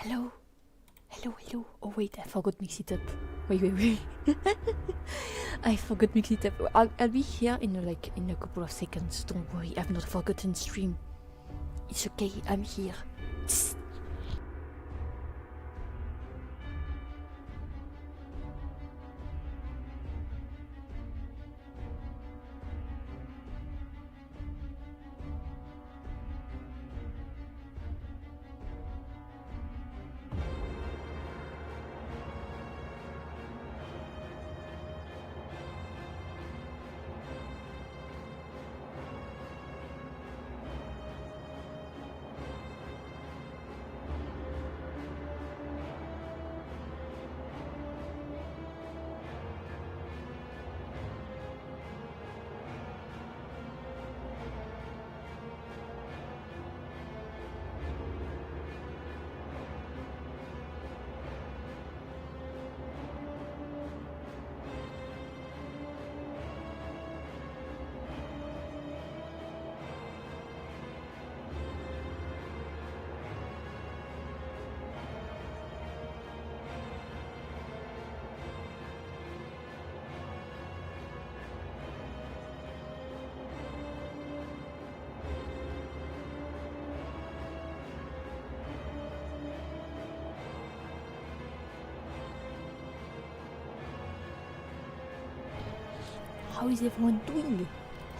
Hello? Hello. Oh wait, I forgot mix it up. Wait. I forgot mix it up. I'll be here in a couple of seconds. Don't worry, I've not forgotten stream. It's okay, I'm here. Tss. How is everyone doing?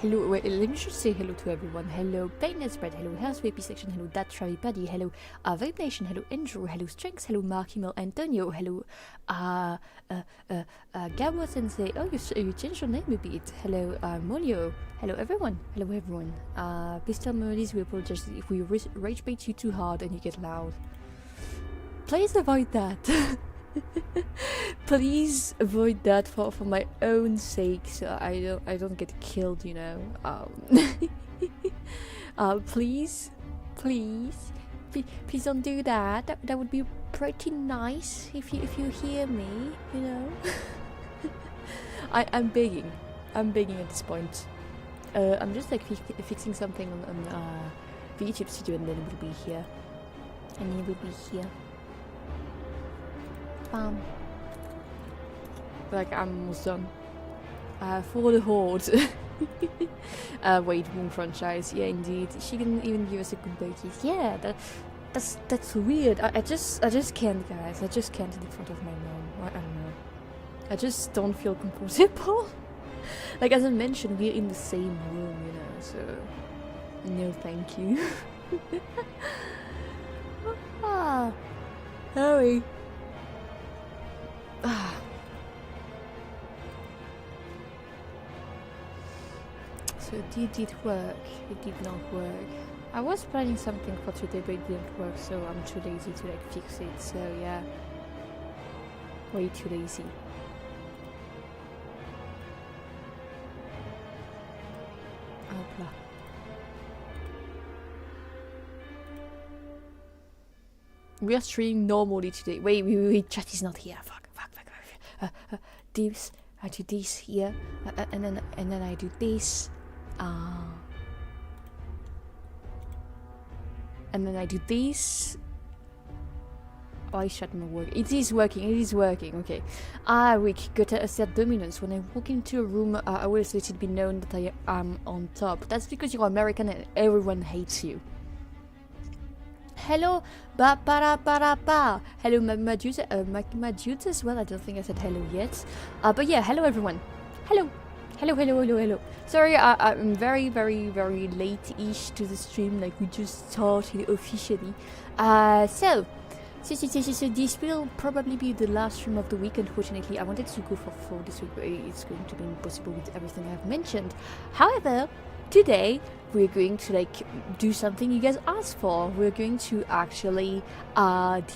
Hello, wait, let me just say hello to everyone. Hello, Painless Spread, hello, Health VP Section, hello, That Travi Paddy, hello, Vibe Nation, hello, Andrew, hello, Strengths, hello, Mark, Email, Antonio, hello, Gabo Sensei, oh, you changed your name a bit, hello, Molio, hello, everyone, please tell me, we apologize if we rage bait you too hard and you get loud. Please avoid that. Please avoid that for my own sake, so I don't get killed, you know. Please don't do that. That would be pretty nice if you hear me, you know. I'm begging at this point. I'm just like fixing something on VTuber Studio, and then it will be here. Like I'm almost done. For the Horde. Wait, Moon franchise. Yeah, indeed. She didn't even give us a good bakies. Yeah, that's weird. I just can't, guys. I just can't in front of my mom. I don't know. I just don't feel comfortable. Like as I mentioned, we're in the same room, you know. So no, thank you. Hurry. So did it work? It did not work. I was planning something for today, but it didn't work, so I'm too lazy to like fix it. So yeah, way too lazy. Hopla. We are streaming normally today. Wait, chat is not here. Fuck. This, I do this here, and then I do this, and then I do this. Why is chat not working? It is working, okay. We got to assert dominance. When I walk into a room, I will let it be known that I am on top. That's because you're American and everyone hates you. Hello, hello, Madude as well. I don't think I said hello yet. But yeah, hello everyone. Hello. Sorry, I'm very late-ish to the stream. Like we just started officially. So this will probably be the last stream of the week. Unfortunately, I wanted to go for 4 this week, but it's going to be impossible with everything I've mentioned. However, today we're going to like do something you guys asked for. We're going to actually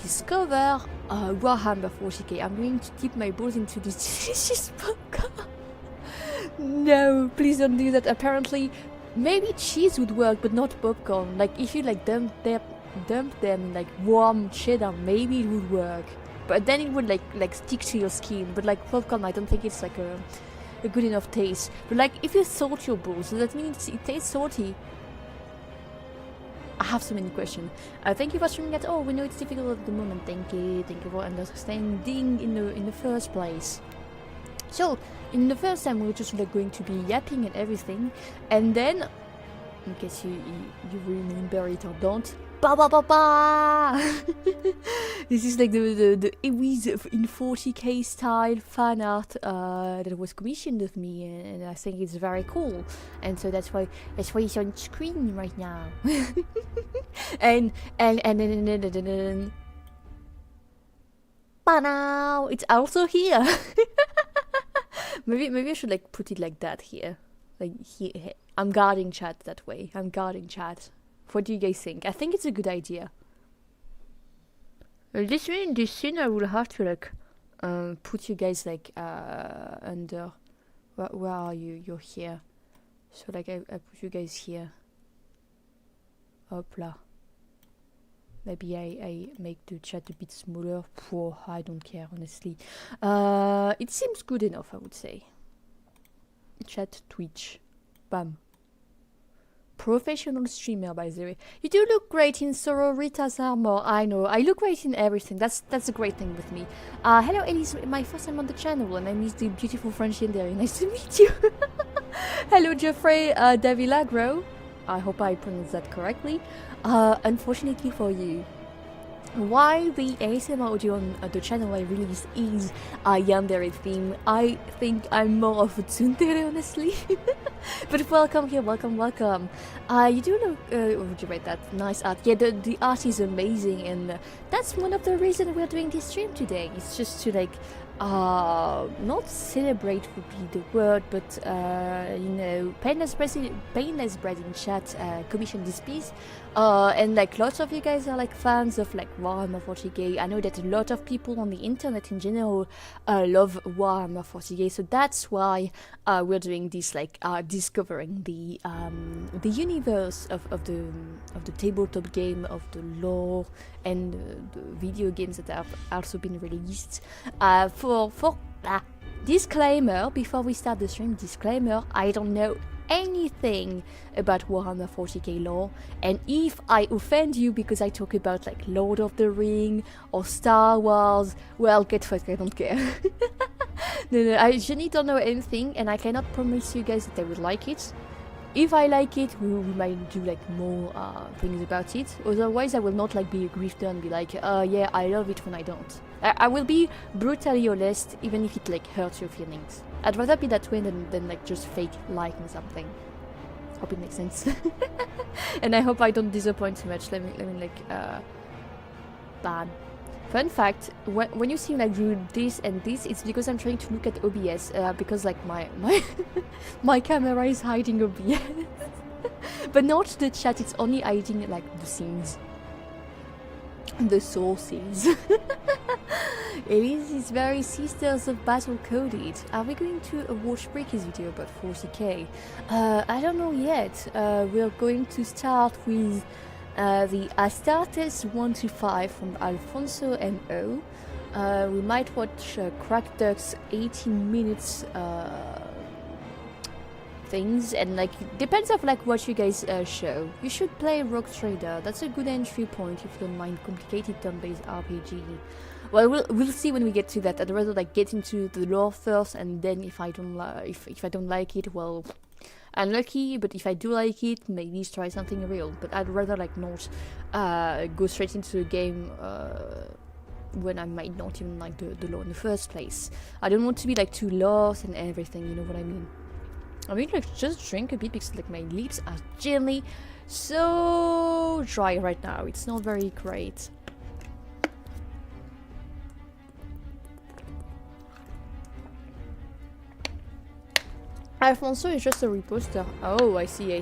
discover Warhammer 40k. I'm going to dip my balls into this delicious popcorn. No, please don't do that. Apparently, maybe cheese would work, but not popcorn. Like if you like dump them in like warm cheddar, maybe it would work. But then it would like stick to your skin. But like popcorn, I don't think it's like a good enough taste. But like if you salt your balls, so that means it tastes salty. I have so many questions. Thank you for streaming at all. We know it's difficult at the moment. Thank you for understanding in the first place. So, in the first time, we're just like going to be yapping and everything, and then, in case you remember it or don't, ba ba ba ba. This is like the Ewies in 40k style fan art that was commissioned of me, and I think it's very cool, and so that's why it's on screen right now. and now it's also here. Maybe I should like put it like that here, like here. I'm guarding chat that way. I'm guarding chat. What do you guys think? I think it's a good idea. This scene I will have to like put you guys like under. Where are you? You're here. So like I put you guys here. Hopla. Maybe I make the chat a bit smaller. Whoa, I don't care, honestly. It seems good enough, I would say. Chat Twitch. Bam. Professional streamer, by the way. You do look great in Sororita's armor. I know. I look great in everything. That's a great thing with me. Hello, Elise. My first time on the channel, and I miss the beautiful French in there. Nice to meet you. Hello, Geoffrey Davilagro. I hope I pronounced that correctly. Unfortunately for you, while the ASMR audio on the channel I released is a yandere theme, I think I'm more of a tsundere, honestly. But welcome here, welcome. You do look, would you rate that? Nice art. Yeah, the art is amazing, and that's one of the reasons we're doing this stream today. It's just to like, not celebrate would be the word, but you know, Painless Bread in chat commissioned this piece, and like lots of you guys are like fans of like Warhammer 40k. I know that a lot of people on the internet in general love Warhammer 40k, so that's why we're doing this, like discovering the universe of the tabletop game, of the lore, and the video games that have also been released. For disclaimer, before we start the stream, disclaimer, I don't know anything about Warhammer 40k lore, and if I offend you because I talk about like Lord of the Ring or Star Wars, well, get fucked, I don't care. No, I genuinely don't know anything, and I cannot promise you guys that I would like it. If I like it, we might do like more things about it. Otherwise, I will not like be a grifter and be like, yeah, I love it when I don't. I will be brutally honest, even if it like hurts your feelings. I'd rather be that way than like just fake liking something. Hope it makes sense. And I hope I don't disappoint too much. Let me like ban. Fun fact: when you see like do this and this, it's because I'm trying to look at OBS because like my camera is hiding OBS, but not the chat. It's only hiding like the scenes, the sources. It's very Sisters of Battle coded. Are we going to watch Breaky's video about 40k? I don't know yet. We're going to start with the Astartes 1-5 from Alfonso M.O. We might watch Crack Duck's 18 minutes things, and like depends of like what you guys show. You should play Rogue Trader. That's a good entry point if you don't mind complicated turn-based RPG. Well, we'll see when we get to that. I'd rather like get into the lore first, and then if I don't if I don't like it, well, unlucky. But if I do like it, maybe try something real. But I'd rather like not go straight into the game when I might not even like the lore in the first place. I don't want to be like too lost and everything. You know what I mean? I mean, like just drink a bit because like my lips are generally so dry right now. It's not very great. Alfonso is just a reposter. Oh, I see.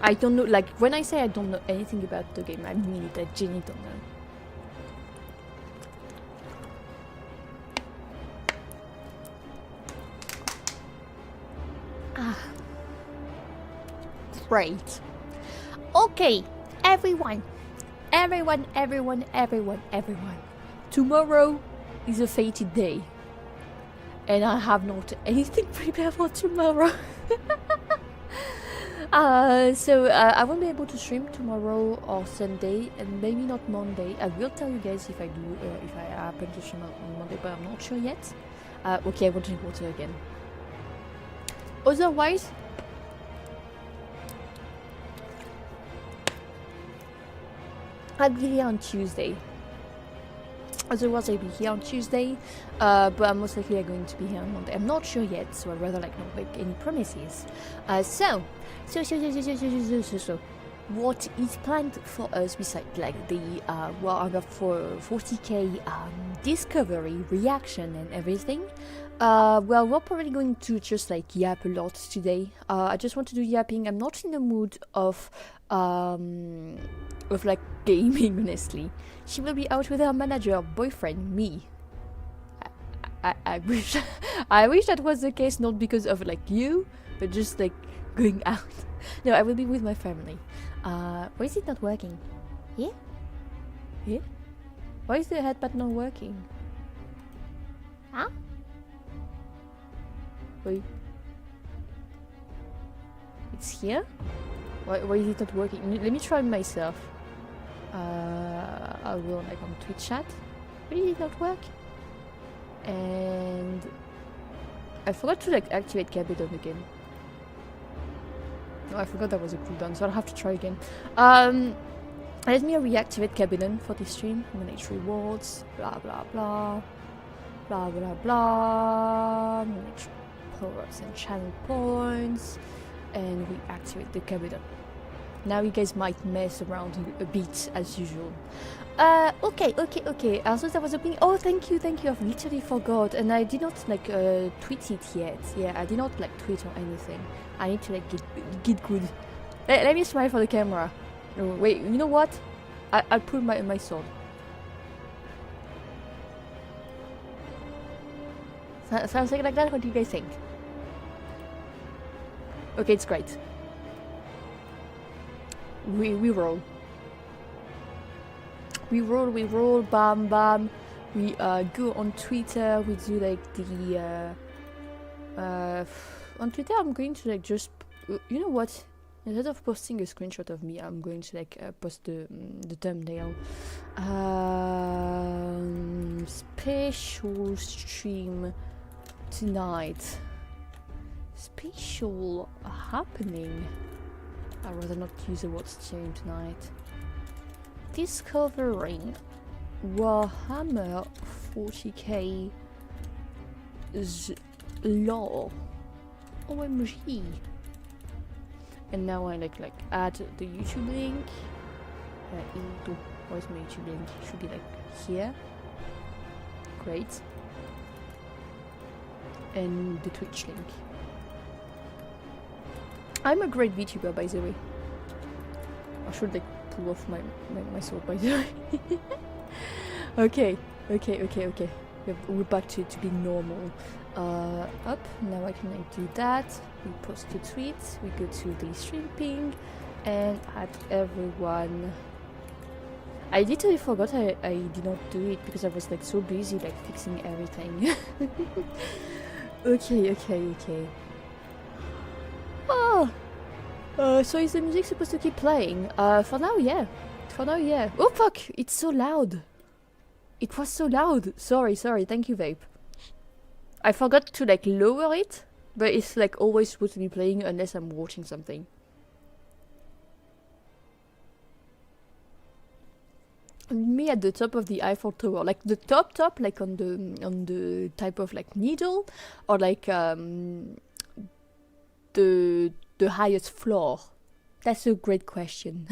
I don't know, like, when I say I don't know anything about the game, I mean it, I genuinely don't know. Great. Okay, everyone. Tomorrow is a fated day. And I have not anything prepared for tomorrow. I won't be able to stream tomorrow or Sunday, and maybe not Monday. I will tell you guys if I do, if I happen to stream on Monday, but I'm not sure yet. Okay, I want to drink water again. Otherwise, I'll be here on Tuesday. Otherwise, I'll be here on Tuesday, but I'm most likely going to be here on Monday. I'm not sure yet, so I'd rather like not make any promises. So, what is planned for us besides like the Warhammer 40k discovery, reaction, and everything? Well, we're probably going to just like yap a lot today. I just want to do yapping. I'm not in the mood of like gaming, honestly. She will be out with her manager, boyfriend, me. I wish I wish that was the case, not because of like you, but just like going out. No, I will be with my family. Why is it not working? Yeah? Yeah? Why is the headpad not working? Huh? Wait. It's here? Why is it not working? Let me try myself. I will like on Twitch chat. Why did it not work? And I forgot to like activate Capital again. Oh, I forgot that was a cooldown, so I'll have to try again. Let me reactivate Cabinet for this stream. Manage rewards, blah blah blah, blah blah blah. Manage power-ups and channel points, and we activate the Cabinet. Now you guys might mess around a bit as usual. Okay. Also, that was opening. Oh, thank you. I've literally forgot, and I did not like tweet it yet. Yeah, I did not like tweet or anything. I need to like get good. Let me smile for the camera. No, wait, you know what? I'll pull my sword. Something like that. What do you guys think? Okay, it's great. We roll. We roll, bam bam. We go on Twitter. We do like the on Twitter. I'm going to like just you know what? Instead of posting a screenshot of me, I'm going to like post the thumbnail. Special stream tonight. Special happening. I'd rather not use the word stream tonight. Discovering Warhammer 40k lore. OMG. And now I like add the YouTube link. Where's my YouTube link? It should be like here. Great. And the Twitch link. I'm a great VTuber, by the way. I should like pull off my sword, by the way. Okay. We're back to being normal. Up. Now I can like do that. We post the tweets. We go to the stream ping and add everyone. I literally forgot I did not do it because I was like so busy like fixing everything. Okay. Oh. So is the music supposed to keep playing? For now, yeah. Oh fuck! It's so loud. It was so loud. Sorry. Thank you, Vape. I forgot to like lower it, but it's like always supposed to be playing unless I'm watching something. Me at the top of the Eiffel Tower, like the top, like on the type of like needle, or like the highest floor. That's a great question.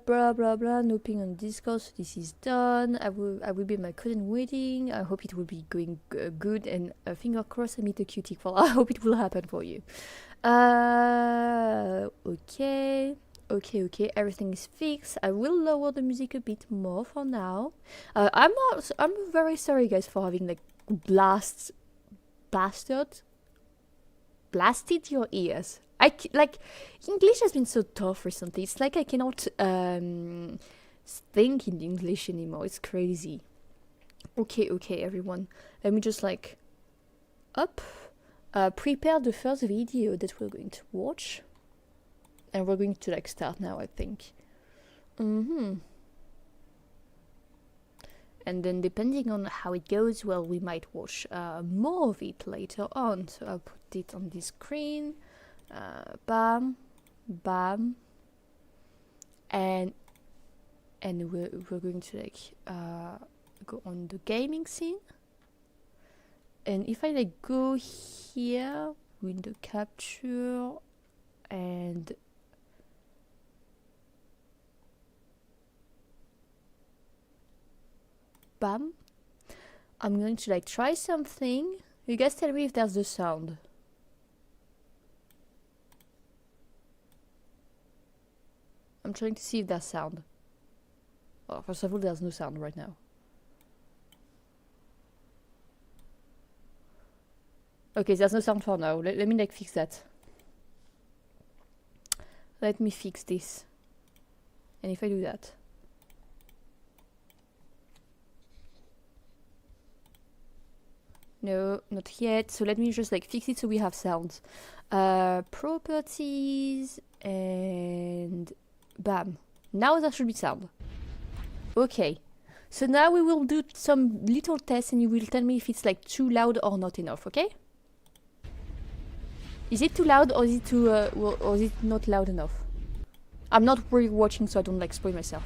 Blah blah blah. No ping on Discord. So this is done. I will be at my cousin wedding. I hope it will be going good, and finger crossed I meet a cutie. Well, I hope it will happen for you. Okay. Everything is fixed. I will lower the music a bit more for now. I'm very sorry, guys, for having like blasted your ears. Like English has been so tough recently. It's like I cannot think in English anymore. It's crazy. Okay, everyone. Let me just like up. prepare the first video that we're going to watch. And we're going to like start now, I think. And then depending on how it goes, well, we might watch more of it later on. So I'll put it on the screen. Bam, bam. And we're going to like go on the gaming scene. And if I like go here, window capture, and bam, I'm going to like try something. You guys tell me if there's the sound. I'm trying to see if there's sound. Oh, first of all, there's no sound right now. Okay, there's no sound for now. Let me like fix that. Let me fix this. And if I do that. No, not yet. So let me just like fix it so we have sounds. Properties and bam. Now there should be sound. Okay. So now we will do some little tests and you will tell me if it's like too loud or not enough, okay? Is it too loud or is it too or is it not loud enough? I'm not re-watching so I don't like spoil myself.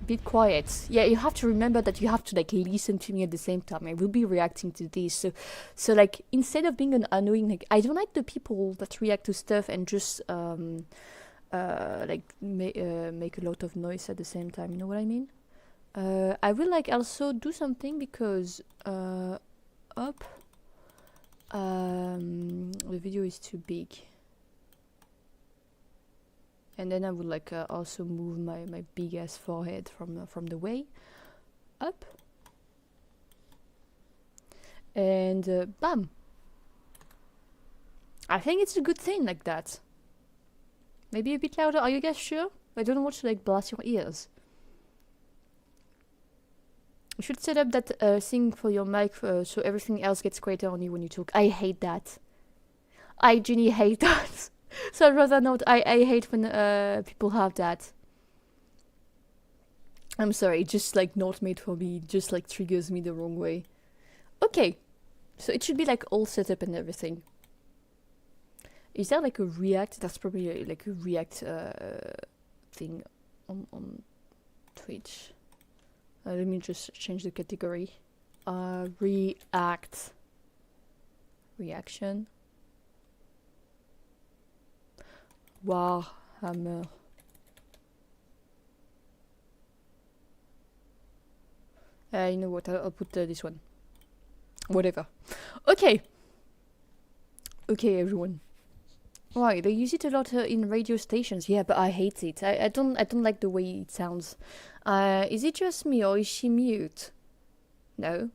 Bit quiet. Yeah, you have to remember that you have to like listen to me at the same time. I will be reacting to this. So like instead of being an annoying, like I don't like the people that react to stuff and just like make a lot of noise at the same time. You know what I mean? I will like also do something because up. The video is too big. And then I would like also move my big ass forehead from the way up. And bam. I think it's a good thing like that. Maybe a bit louder. Are you guys sure? I don't want to like blast your ears. You should set up that thing for your mic so everything else gets quieter only when you talk. I hate that. I genuinely hate that. So I'd rather not. I hate when people have that. I'm sorry, just like not made for me. It just like triggers me the wrong way. Okay. So it should be like all set up and everything. Is there like a React? That's probably like a React thing on Twitch. Let me just change the category. React. Reaction. Warhammer. You know what? I'll put this one. Whatever. Okay. Okay, everyone. Right, they use it a lot in radio stations. Yeah, but I hate it. I don't like the way it sounds. Is it just me or is she mute? No.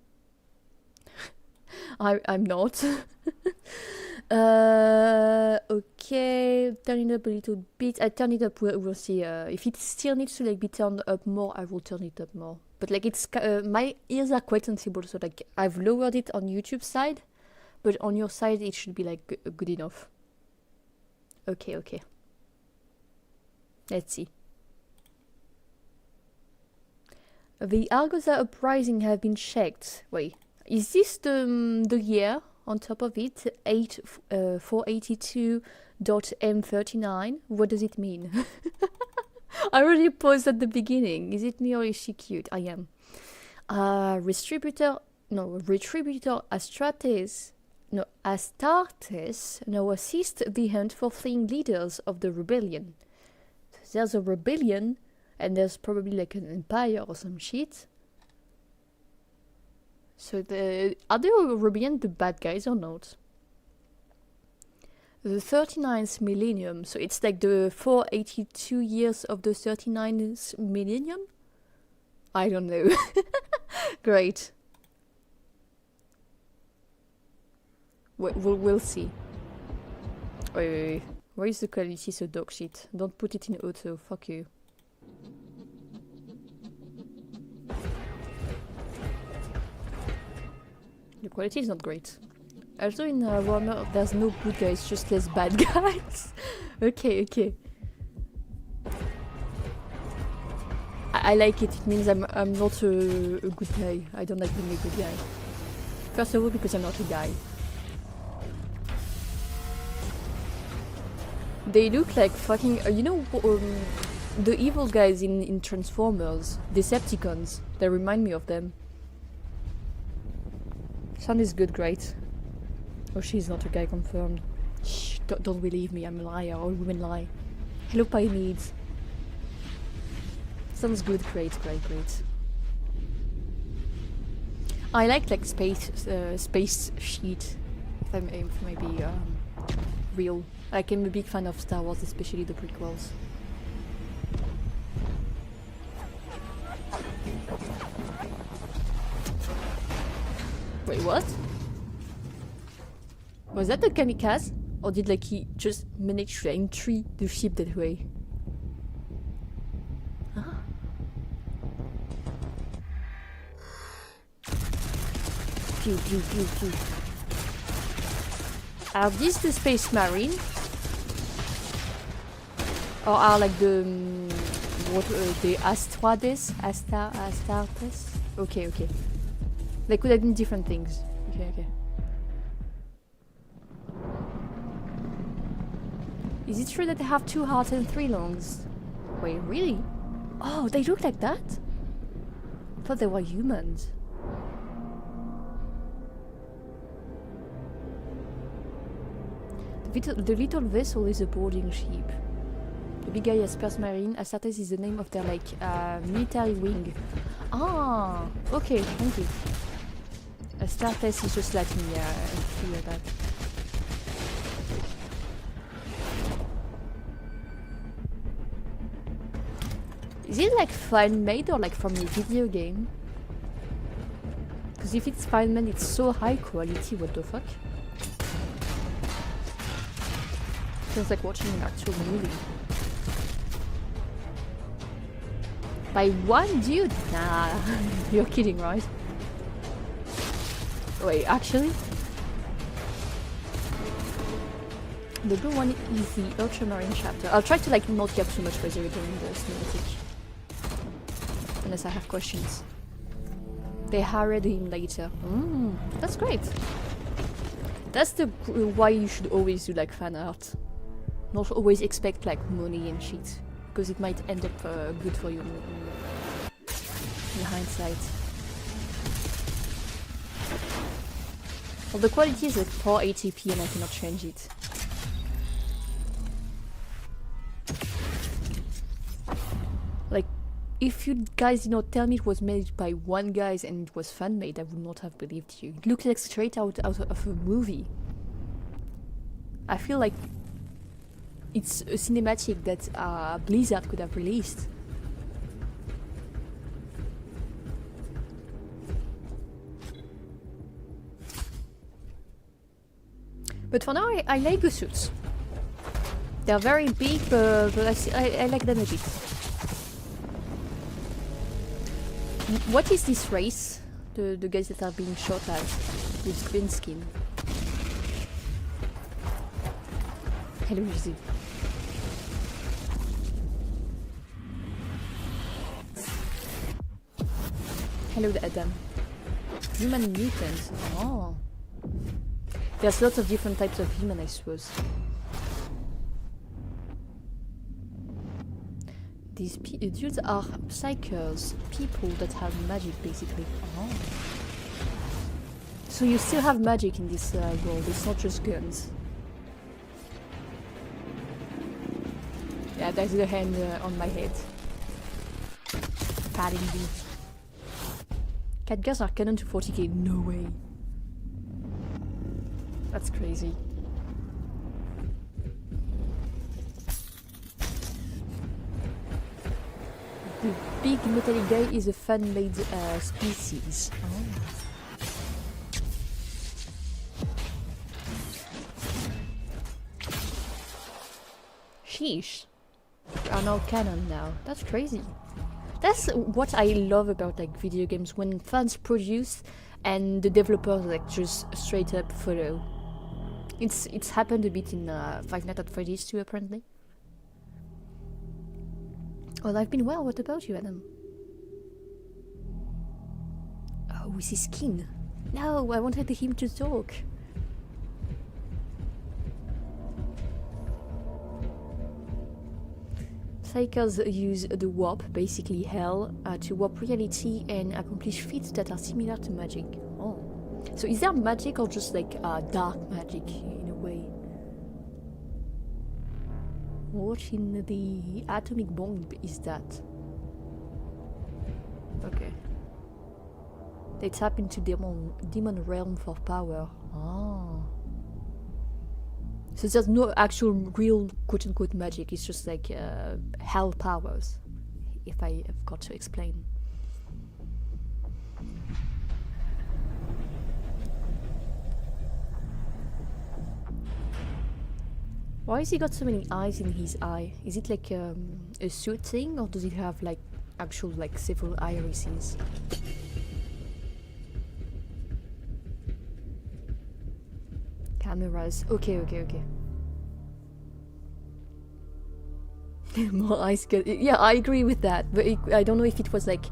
I'm not. Okay, turn it up a little bit. I turn it up. We'll see. If it still needs to like be turned up more, I will turn it up more. But like it's my ears are quite sensible, so like I've lowered it on YouTube side, but on your side it should be like good enough. Okay, okay. Let's see. The Argosa uprising have been checked. Wait, is this the year on top of it? 482.m39. What does it mean? I already paused at the beginning. Is it me or is she cute? I am. Retributor Astartes now assist the hunt for fleeing leaders of the rebellion. So there's a rebellion, and there's probably like an empire or some shit. So are the rebellion the bad guys or not? The 39th millennium, so it's like the 482 years of the 39th millennium? I don't know. Great. We'll see. Wait. Where is the quality so dog shit? Don't put it in auto, fuck you. The quality is not great. Also in Warhammer, there's no good guys, just less bad guys. Okay, okay. I like it. It means I'm not a good guy. I don't like being a good guy. First of all, because I'm not a guy. They look like fucking... you know, the evil guys in Transformers, Decepticons. They remind me of them. Sound is good, great. Oh, she's not a guy confirmed. Shh, don't believe me, I'm a liar. All women lie. Hello, Pioneers. Sounds good, great, great, great. I like space sheet. If I may be real. Like, I'm a big fan of Star Wars, especially the prequels. Wait, what? Was that a kamikaze? Or did like he just manage to entry the ship that way? Ah. Pew pew pew pew. Are these the space marine? Or are like the the Astrades? Astartes? Okay, okay. They could have been different things. Okay, okay. Is it true that they have 2 hearts and 3 lungs? Wait, really? Oh, they look like that? I thought they were humans. The little vessel is a boarding ship. The big guy is Space Marine. Astartes is the name of their like military wing. Ah, okay, thank you. Astartes is just Latin, yeah, I figured that. Is it like fan-made or like from a video game? Because if it's fan-made, it's so high quality, what the fuck? Feels like watching an actual movie. By one dude? Nah, you're kidding, right? Wait, actually? The blue one is the Ultramarine chapter. I'll try to like not get too much further during the cinematic. Unless I have questions. They hired him later. That's great. That's the why you should always do like fan art. Not always expect like money and shit, because it might end up good for you in hindsight. Well, the quality is like 480p and I cannot change it. Like, if you guys did not tell me it was made by one guy and it was fan-made, I would not have believed you. It looks like straight out of a movie. I feel like it's a cinematic that Blizzard could have released. But for now, I like the suits. They're very big, but I like them a bit. What is this race? The guys that are being shot at with green skin. Hello, Jose. Hello, Adam. Human mutants. Oh. There's lots of different types of human, I suppose. These dudes are psychers, people that have magic, basically. Oh. So you still have magic in this world, it's not just guns. Yeah, that's the hand on my head. Patting me. Cat girls are canon to 40k, no way. That's crazy. The big metallic guy is a fan-made species. Oh. Sheesh. They are now canon now. That's crazy. That's what I love about like video games, when fans produce and the developers like just straight up follow. It's happened a bit in Five Nights at Freddy's too, apparently. Well, I've been well. What about you, Adam? Oh, with his skin. No, I wanted him to talk. Psychers use the warp, basically hell, to warp reality and accomplish feats that are similar to magic. Oh. So is there magic or just like dark magic in a way? What in the atomic bomb is that? Okay. They tap into demon realm for power. Oh. So there's no actual real quote-unquote magic, it's just like hell powers, if I have got to explain. Why has he got so many eyes in his eye? Is it like a suit thing, or does it have like actual like several irises? Cameras. Okay. More eyes. Yeah, I agree with that. But I don't know if it was like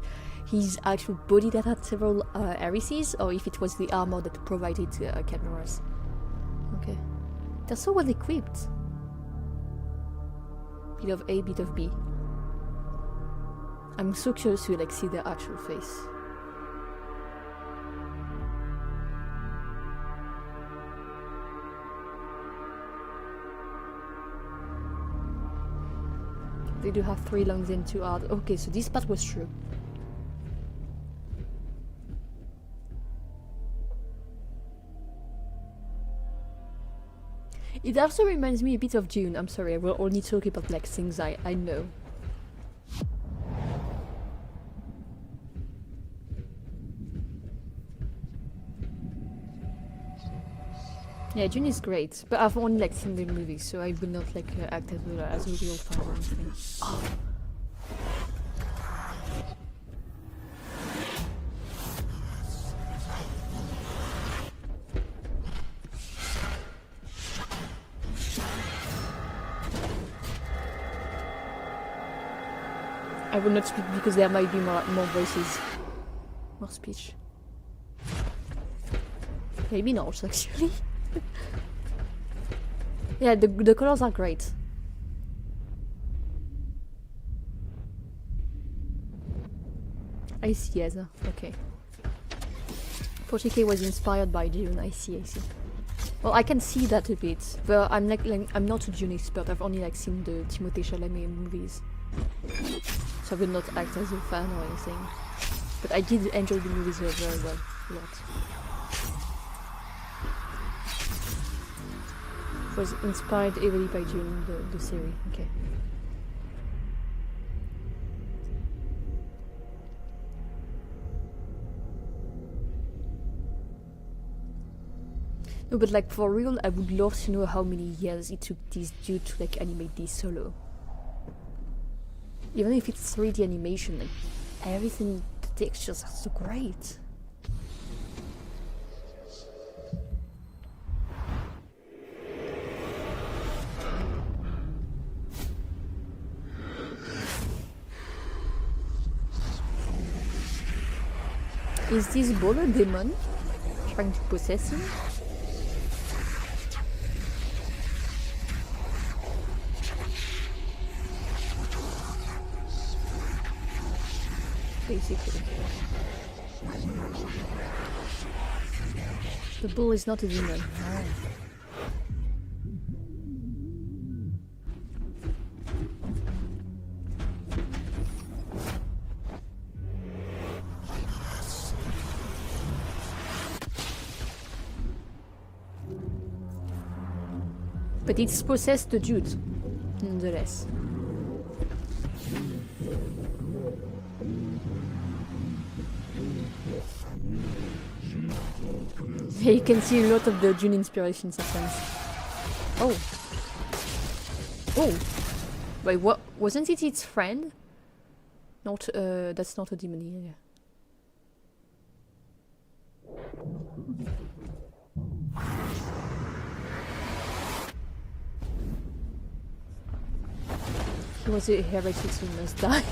his actual body that had several irises, or if it was the armor that provided cameras. Okay. They're so well equipped. Bit of A, bit of B. I'm so curious to like see their actual face. They do have 3 lungs and 2 hearts. Okay, so this part was true. It also reminds me a bit of Dune. I'm sorry, I will only talk about like things I know. Yeah, Dune is great, but I've only like seen the movies, so I will not like act as a real fan or anything. Oh. I will not speak because there might be more voices. More speech. Maybe not, actually. Yeah, the colors are great. I see, yes. Okay. 40K was inspired by Dune. I see. Well, I can see that a bit, but I'm I'm not a Dune expert. I've only like seen the Timothée Chalamet movies, so I will not act as a fan or anything. But I did enjoy the movies very well, a lot. Was inspired heavily by Dune, the series. Okay. No, but like for real, I would love to know how many years it took this dude to like animate this solo. Even if it's 3D animation, like everything, the textures are so great. Is this ball a demon trying to possess him? Basically. The bull is not a demon. Oh. But it's possessed the dude, nonetheless. Yeah, you can see a lot of the Dune inspiration sometimes. Oh. Oh. Wait, what? Wasn't it its friend? Not that's not a demon here. He was a heretic, so he must die.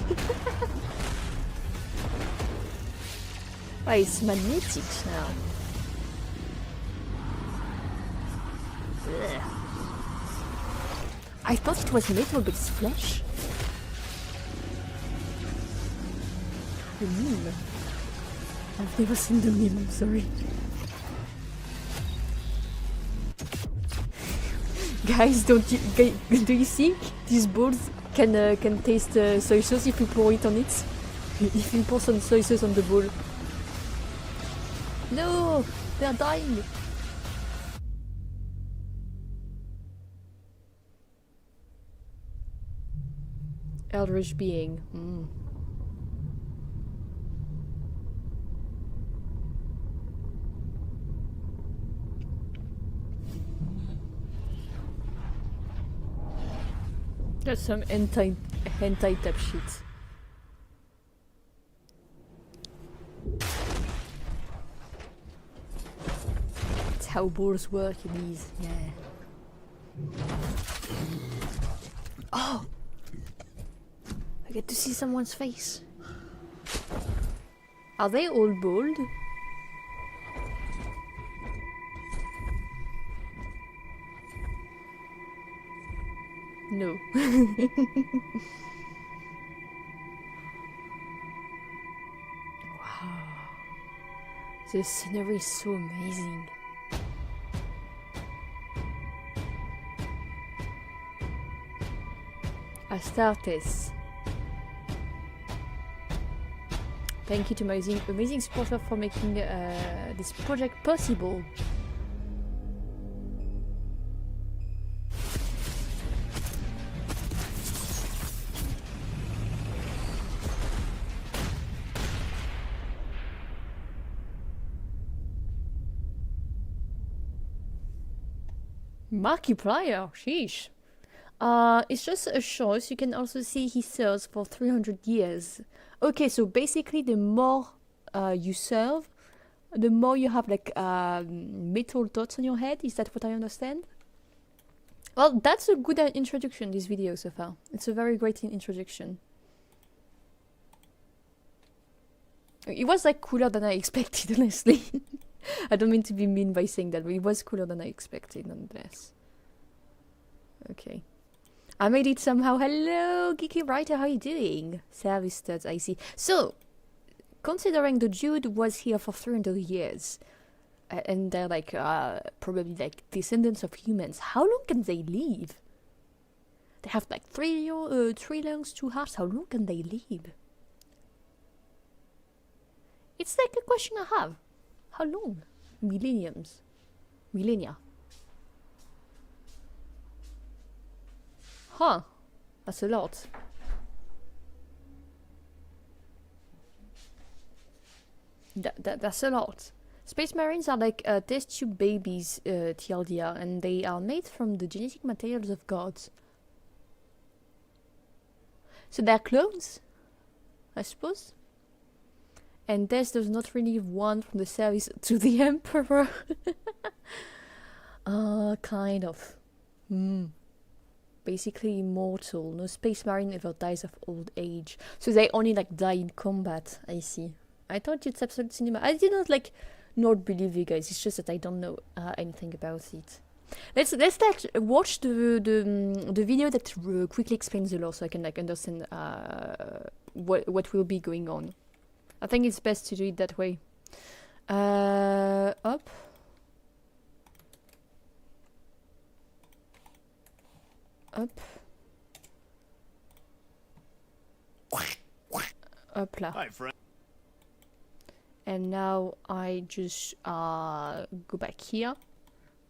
Why, it's magnetic now. Ugh. I thought it was metal, but it's flesh. The meme. I've never seen the meme, I'm sorry. Guys, do you think these balls can taste soy sauce if you pour it on it? If you pour some soy sauce on the ball. No! They're dying! Eldritch being. That's some hentai type shit. That's how balls work in these, yeah. Oh! I get to see someone's face. Are they all bald? No. Wow. This scenery is so amazing. Astartes. Thank you to my amazing supporter for making this project possible. Markiplier, sheesh. It's just a show, so you can also see he serves for 300 years. Okay, so basically the more you serve, the more you have like metal dots on your head. Is that what I understand? Well, that's a good introduction, this video so far. It's a very great introduction. It was like cooler than I expected, honestly. I don't mean to be mean by saying that, but it was cooler than I expected, nonetheless. Okay. I made it somehow. Hello, Geeky Writer, how are you doing? Service stats, I see. So, considering the dude was here for 300 years, and they're like, probably like descendants of humans, how long can they live? They have like three lungs, 2 hearts, how long can they live? It's like a question I have. How long? Millenniums. Millennia. Huh. That's a lot. That's a lot. Space Marines are like test tube babies, TLDR, and they are made from the genetic materials of gods. So they're clones, I suppose. And Des does not relieve one from the service to the Emperor. Kind of. Basically immortal. No Space Marine ever dies of old age. So they only like die in combat, I see. I thought it's absolute cinema. I did not like not believe you guys. It's just that I don't know anything about it. Let's like watch the video that quickly explains the lore, so I can like understand what will be going on. I think it's best to do it that way. Up. Up. Up là. Hi, friend. And now I just go back here.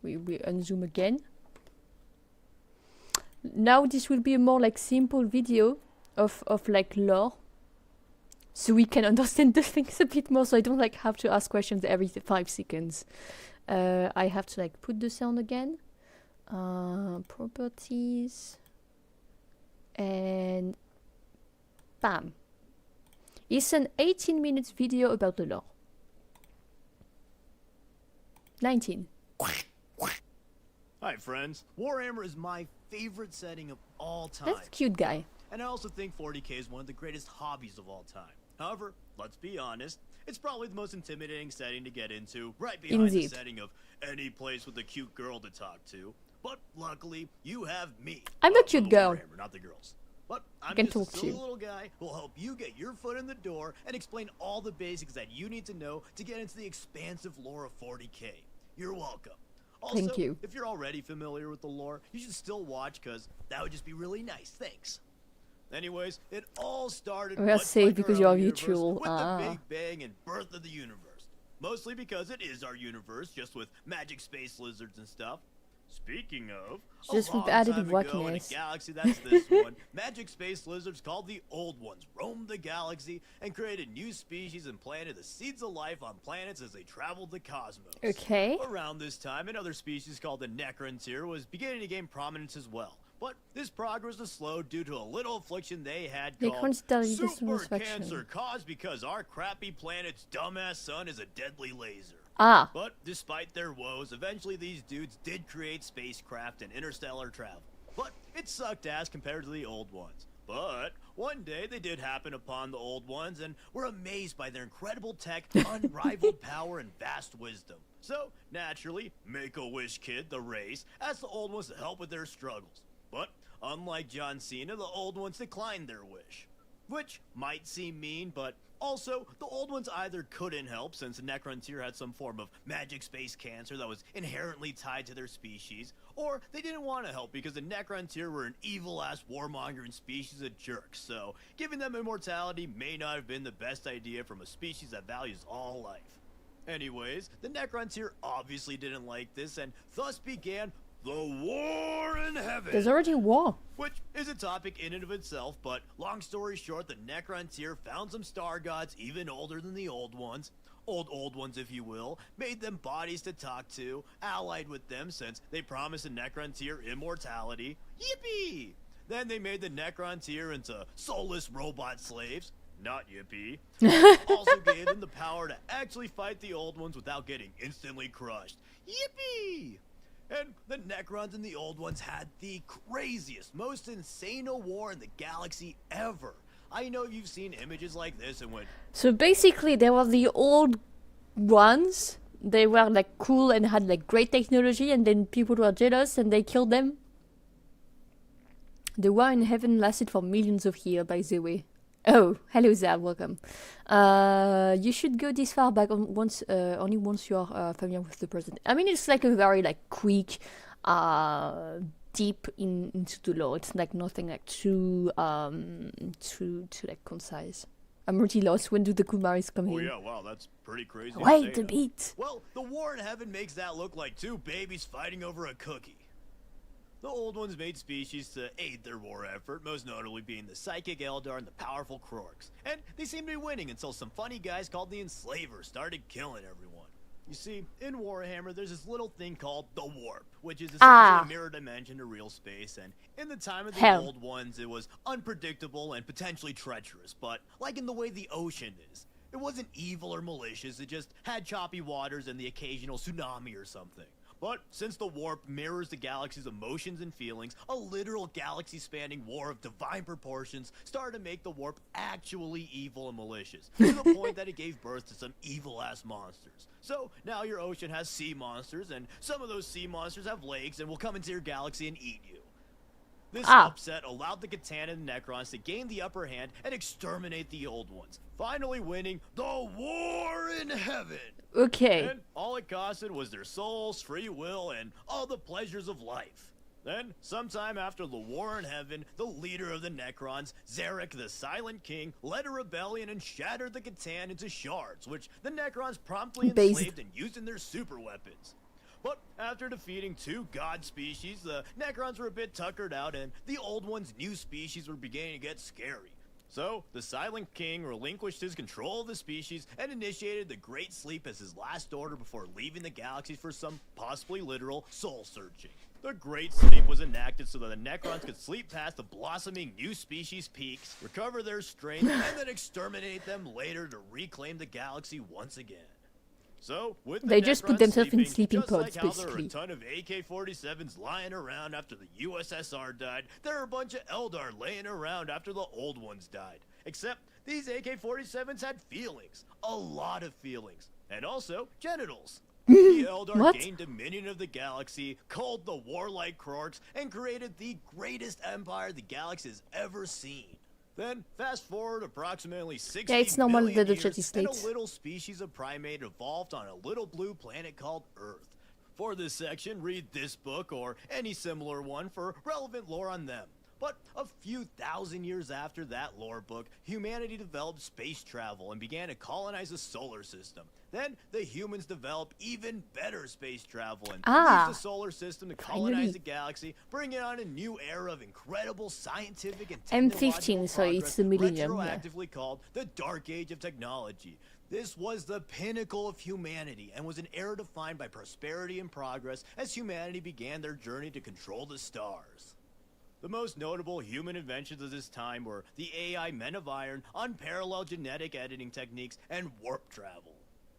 We unzoom again. Now this will be a more like simple video of like lore. So we can understand the things a bit more, so I don't like have to ask questions every 5 seconds. I have to like put the sound again. Properties. And bam. It's an 18 minutes video about the lore. 19. Hi friends, Warhammer is my favorite setting of all time. That's a cute guy. And I also think 40k is one of the greatest hobbies of all time. However, let's be honest, it's probably the most intimidating setting to get into, right behind the setting of any place with a cute girl to talk to. But luckily, you have me. I'm a cute girl. Warhammer, not the girls. But I'm can just a talk to silly you. little guy who'll help you get your foot in the door and explain all the basics that you need to know to get into the expansive lore of 40k. You're welcome. Also, Thank you. if you're already familiar with the lore, you should still watch because that would just be really nice. Thanks. Anyways, it all started We are safe because you are virtual. with the Big Bang and birth of the universe. Mostly because it is our universe, just with magic space lizards and stuff. Speaking of, Just a with long added time ago in a wackiness. galaxy that's this one, magic space lizards called the Old Ones roamed the galaxy and created new species and planted the seeds of life on planets as they traveled the cosmos. Okay. Around this time, another species called the Necrontyr was beginning to gain prominence as well. But this progress was slowed due to a little affliction they had called super cancer, caused because our crappy planet's dumbass sun is a deadly laser. Ah. But despite their woes, eventually these dudes did create spacecraft and interstellar travel. But it sucked ass compared to the old ones. But one day they did happen upon the old ones and were amazed by their incredible tech, unrivaled power, and vast wisdom. So, naturally, Make-A-Wish Kid, the race, asked the old ones to help with their struggles. But, unlike John Cena, the old ones declined their wish. Which might seem mean, but also, the old ones either couldn't help since the Necrontyr had some form of magic space cancer that was inherently tied to their species, or they didn't want to help because the Necrontyr were an evil-ass warmongering species of jerks, so giving them immortality may not have been the best idea from a species that values all life. Anyways, the Necrontyr obviously didn't like this, and thus began the War in Heaven. There's already war. Which is a topic in and of itself, but long story short, the Necrontyr found some star gods even older than the old ones, old ones if you will, made them bodies to talk to, allied with them since they promised the Necrontyr immortality. Yippee! Then they made the Necrontyr into soulless robot slaves. Not yippee. Also gave them the power to actually fight the old ones without getting instantly crushed. Yippee! And the Necrons and the Old Ones had the craziest, most insane war in the galaxy ever. I know you've seen images like this and went... So basically, they were the old ones. They were like cool and had like great technology, and then people were jealous and they killed them. The war in heaven lasted for millions of years, by the way. Oh, hello there, welcome. You should go this far back only once you are familiar with the present. I mean, it's like a very like quick, deep into the lore. It's like nothing like too like concise. I'm really lost. When do the Kumaris come in? Oh yeah, wow, that's pretty crazy. Wait a bit. Well, the war in heaven makes that look like two babies fighting over a cookie. The Old Ones made species to aid their war effort, most notably being the Psychic Eldar and the powerful Krorks. And they seemed to be winning until some funny guys called the Enslavers started killing everyone. You see, in Warhammer, there's this little thing called the Warp, which is essentially a mirror dimension to real space, and in the time of the Old Ones, it was unpredictable and potentially treacherous, but like in the way the ocean is. It wasn't evil or malicious, it just had choppy waters and the occasional tsunami or something. But since the warp mirrors the galaxy's emotions and feelings, a literal galaxy-spanning war of divine proportions started to make the warp actually evil and malicious, to the point that it gave birth to some evil-ass monsters. So now your ocean has sea monsters, and some of those sea monsters have legs and will come into your galaxy and eat you. This upset allowed the Catan and the Necrons to gain the upper hand and exterminate the Old Ones, finally winning the War in Heaven. Okay. And all it costed was their souls, free will, and all the pleasures of life. Then, sometime after the War in Heaven, the leader of the Necrons, Zarek the Silent King, led a rebellion and shattered the Catan into shards, which the Necrons promptly enslaved and used in their super weapons. But after defeating two god species, the Necrons were a bit tuckered out, and the Old Ones' new species were beginning to get scary. So, the Silent King relinquished his control of the species and initiated the Great Sleep as his last order before leaving the galaxy for some possibly literal soul-searching. The Great Sleep was enacted so that the Necrons could sleep past the blossoming new species peaks, recover their strength, and then exterminate them later to reclaim the galaxy once again. So, with the They just put Necrons themselves in sleeping just pods, like how there were basically. a ton of AK-47s lying around after the USSR died, there are a bunch of Eldar laying around after the old ones died. Except, these AK-47s had feelings. A lot of feelings. And also, genitals. The Eldar What? gained dominion of the galaxy, culled the warlike Krorks, and created the greatest empire the galaxy has ever seen. Then, fast forward approximately 60 Yeah, it's normal million that the years, chat is and late. a little species of primate evolved on a little blue planet called Earth. For this section, read this book or any similar one for relevant lore on them. But a few thousand years after that lore book, humanity developed space travel and began to colonize the solar system. Then the humans developed even better space travel and used the solar system to colonize finally. the galaxy, bringing on a new era of incredible scientific and M15, technological so it's progress, the millennium, yeah. retroactively called the Dark Age of Technology. This was the pinnacle of humanity and was an era defined by prosperity and progress as humanity began their journey to control the stars. The most notable human inventions of this time were the AI Men of Iron, unparalleled genetic editing techniques, and warp travel.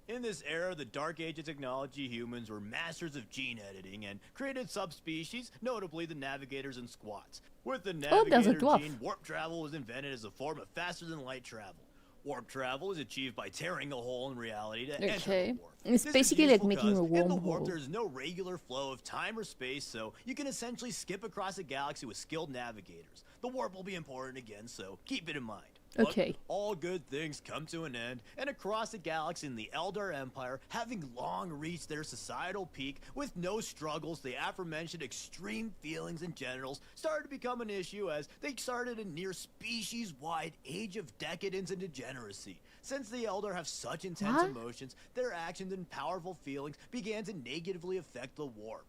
In this era, the Dark Age of Technology humans were masters of gene editing and created subspecies, notably the Navigators and Squats. With the there's a Navigator dwarf. gene, warp travel was invented as a form of faster-than-light travel. Warp travel is achieved by tearing a hole in reality to enter Okay. the warp. It's This is basically like useful making a 'cause in the warp wormhole. there's no regular flow of time or space, so you can essentially skip across a galaxy with skilled navigators. The warp will be important again, so keep it in mind. But Okay. all good things come to an end, and across the galaxy in the Eldar Empire, having long reached their societal peak with no struggles, the aforementioned extreme feelings and genitals started to become an issue as they started a near species-wide age of decadence and degeneracy. Since the Eldar have such intense What? emotions, their actions and powerful feelings began to negatively affect the warp.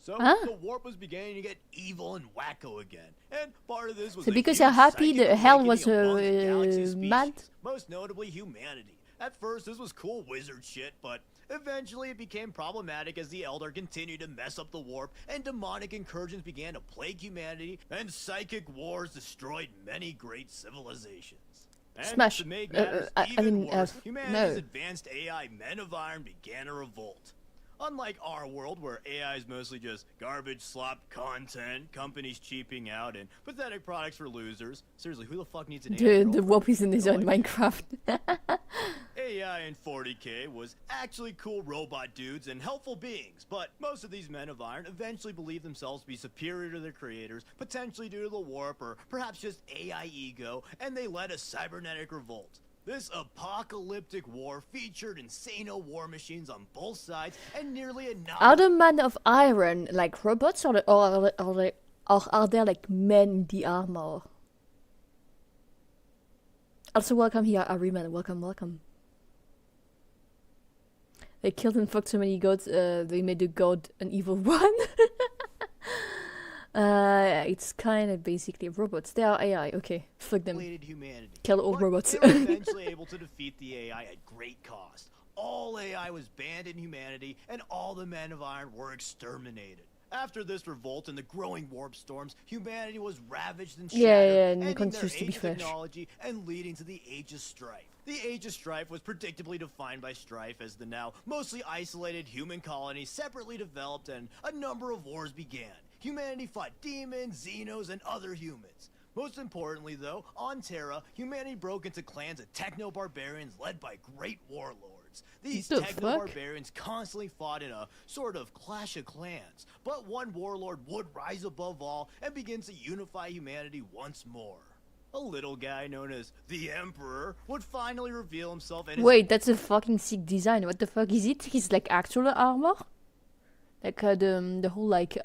So Huh? the warp was beginning to get evil and wacko again, and part of this was So a because huge they're happy, psychic the hell awakening was among the galaxy's species, mad. most notably humanity. At first, this was cool wizard shit, but eventually it became problematic as the Eldar continued to mess up the warp, and demonic incursions began to plague humanity, and psychic wars destroyed many great civilizations. And Smash. to make matters I even mean, worse, no. humanity's advanced AI Men of Iron began a revolt. Unlike our world, where AI is mostly just garbage slop content, companies cheaping out, and pathetic products for losers. Seriously, who the fuck needs an AI? The warp is in his own Minecraft. AI in 40K was actually cool robot dudes and helpful beings, but most of these Men of Iron eventually believed themselves to be superior to their creators, potentially due to the warp or perhaps just AI ego, and they led a cybernetic revolt. This apocalyptic war featured insano war machines on both sides and nearly a Are the Men of Iron like robots, or are there like men in the armor? Also, welcome here, Ariman. Welcome. They killed and fucked so many gods. They made the god an evil one. It's kind of basically robots. They are AI. Okay, fuck them. humanity. Kill all But robots. They were eventually able to defeat the AI at great cost. All AI was banned in humanity, and all the Men of Iron were exterminated. After this revolt and the growing warp storms, humanity was ravaged and shattered, and ending their continues to be age of fresh. technology and leading to the Age of Strife. The Age of Strife was predictably defined by strife as the now mostly isolated human colonies separately developed and a number of wars began. Humanity fought demons, xenos, and other humans. Most importantly, though, on Terra, humanity broke into clans of techno-barbarians led by great warlords. These The techno-barbarians constantly fought in a sort of clash of clans, but one warlord would rise above all and begin to unify humanity once more. A little guy known as the Emperor would finally reveal himself and Wait, that's a fucking sick design. What the fuck is it? His like actual armor? Like the whole like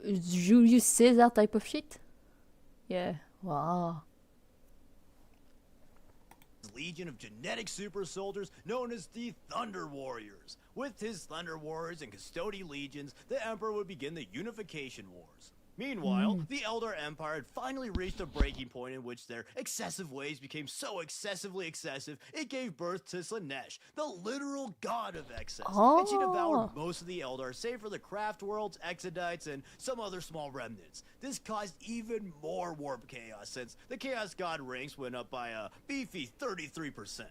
Julius Caesar type of shit? Yeah. Wow. legion of genetic super soldiers known as the Thunder Warriors. With his Thunder Warriors and Custody legions, the Emperor would begin the Unification Wars. Meanwhile, the Eldar Empire had finally reached a breaking point in which their excessive ways became so excessively excessive, it gave birth to Slanesh, the literal god of excess. And she devoured most of the Eldar, save for the Craft Worlds, Exodites, and some other small remnants. This caused even more warp chaos, since the Chaos God ranks went up by a beefy 33%.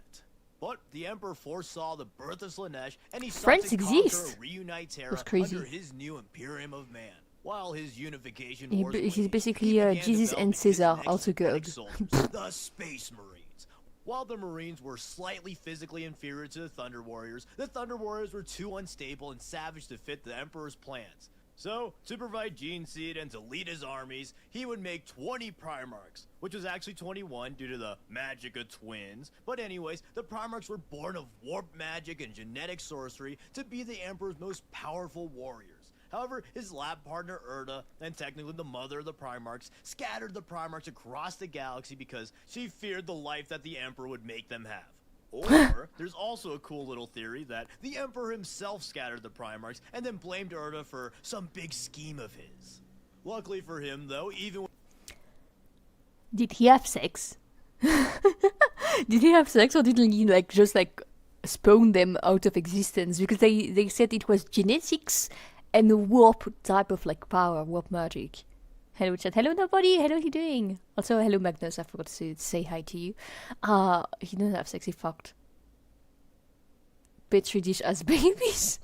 But the Emperor foresaw the birth of Slanesh, and he sought to conquer and reunite Terra under his new Imperium of Man. While his unification wars he's basically Jesus and Caesar altogether. The Space Marines. While the Marines were slightly physically inferior to the Thunder Warriors were too unstable and savage to fit the Emperor's plans. So, to provide gene seed and to lead his armies, he would make 20 Primarchs, which was actually 21 due to the magic of twins. But anyways, the Primarchs were born of warp magic and genetic sorcery to be the Emperor's most powerful warriors. However, his lab partner Erda, and technically the mother of the Primarchs, scattered the Primarchs across the galaxy because she feared the life that the Emperor would make them have. Or, there's also a cool little theory that the Emperor himself scattered the Primarchs and then blamed Erda for some big scheme of his. Luckily for him, though, even... Did he have sex? Did he have sex, or did he just spawn them out of existence? Because they said it was genetics and a warp type of power, warp magic. Hello chat, hello nobody, hello, how you doing? Also hello Magnus, I forgot to say hi to you. He doesn't have sexy fucked. Petri dish as babies.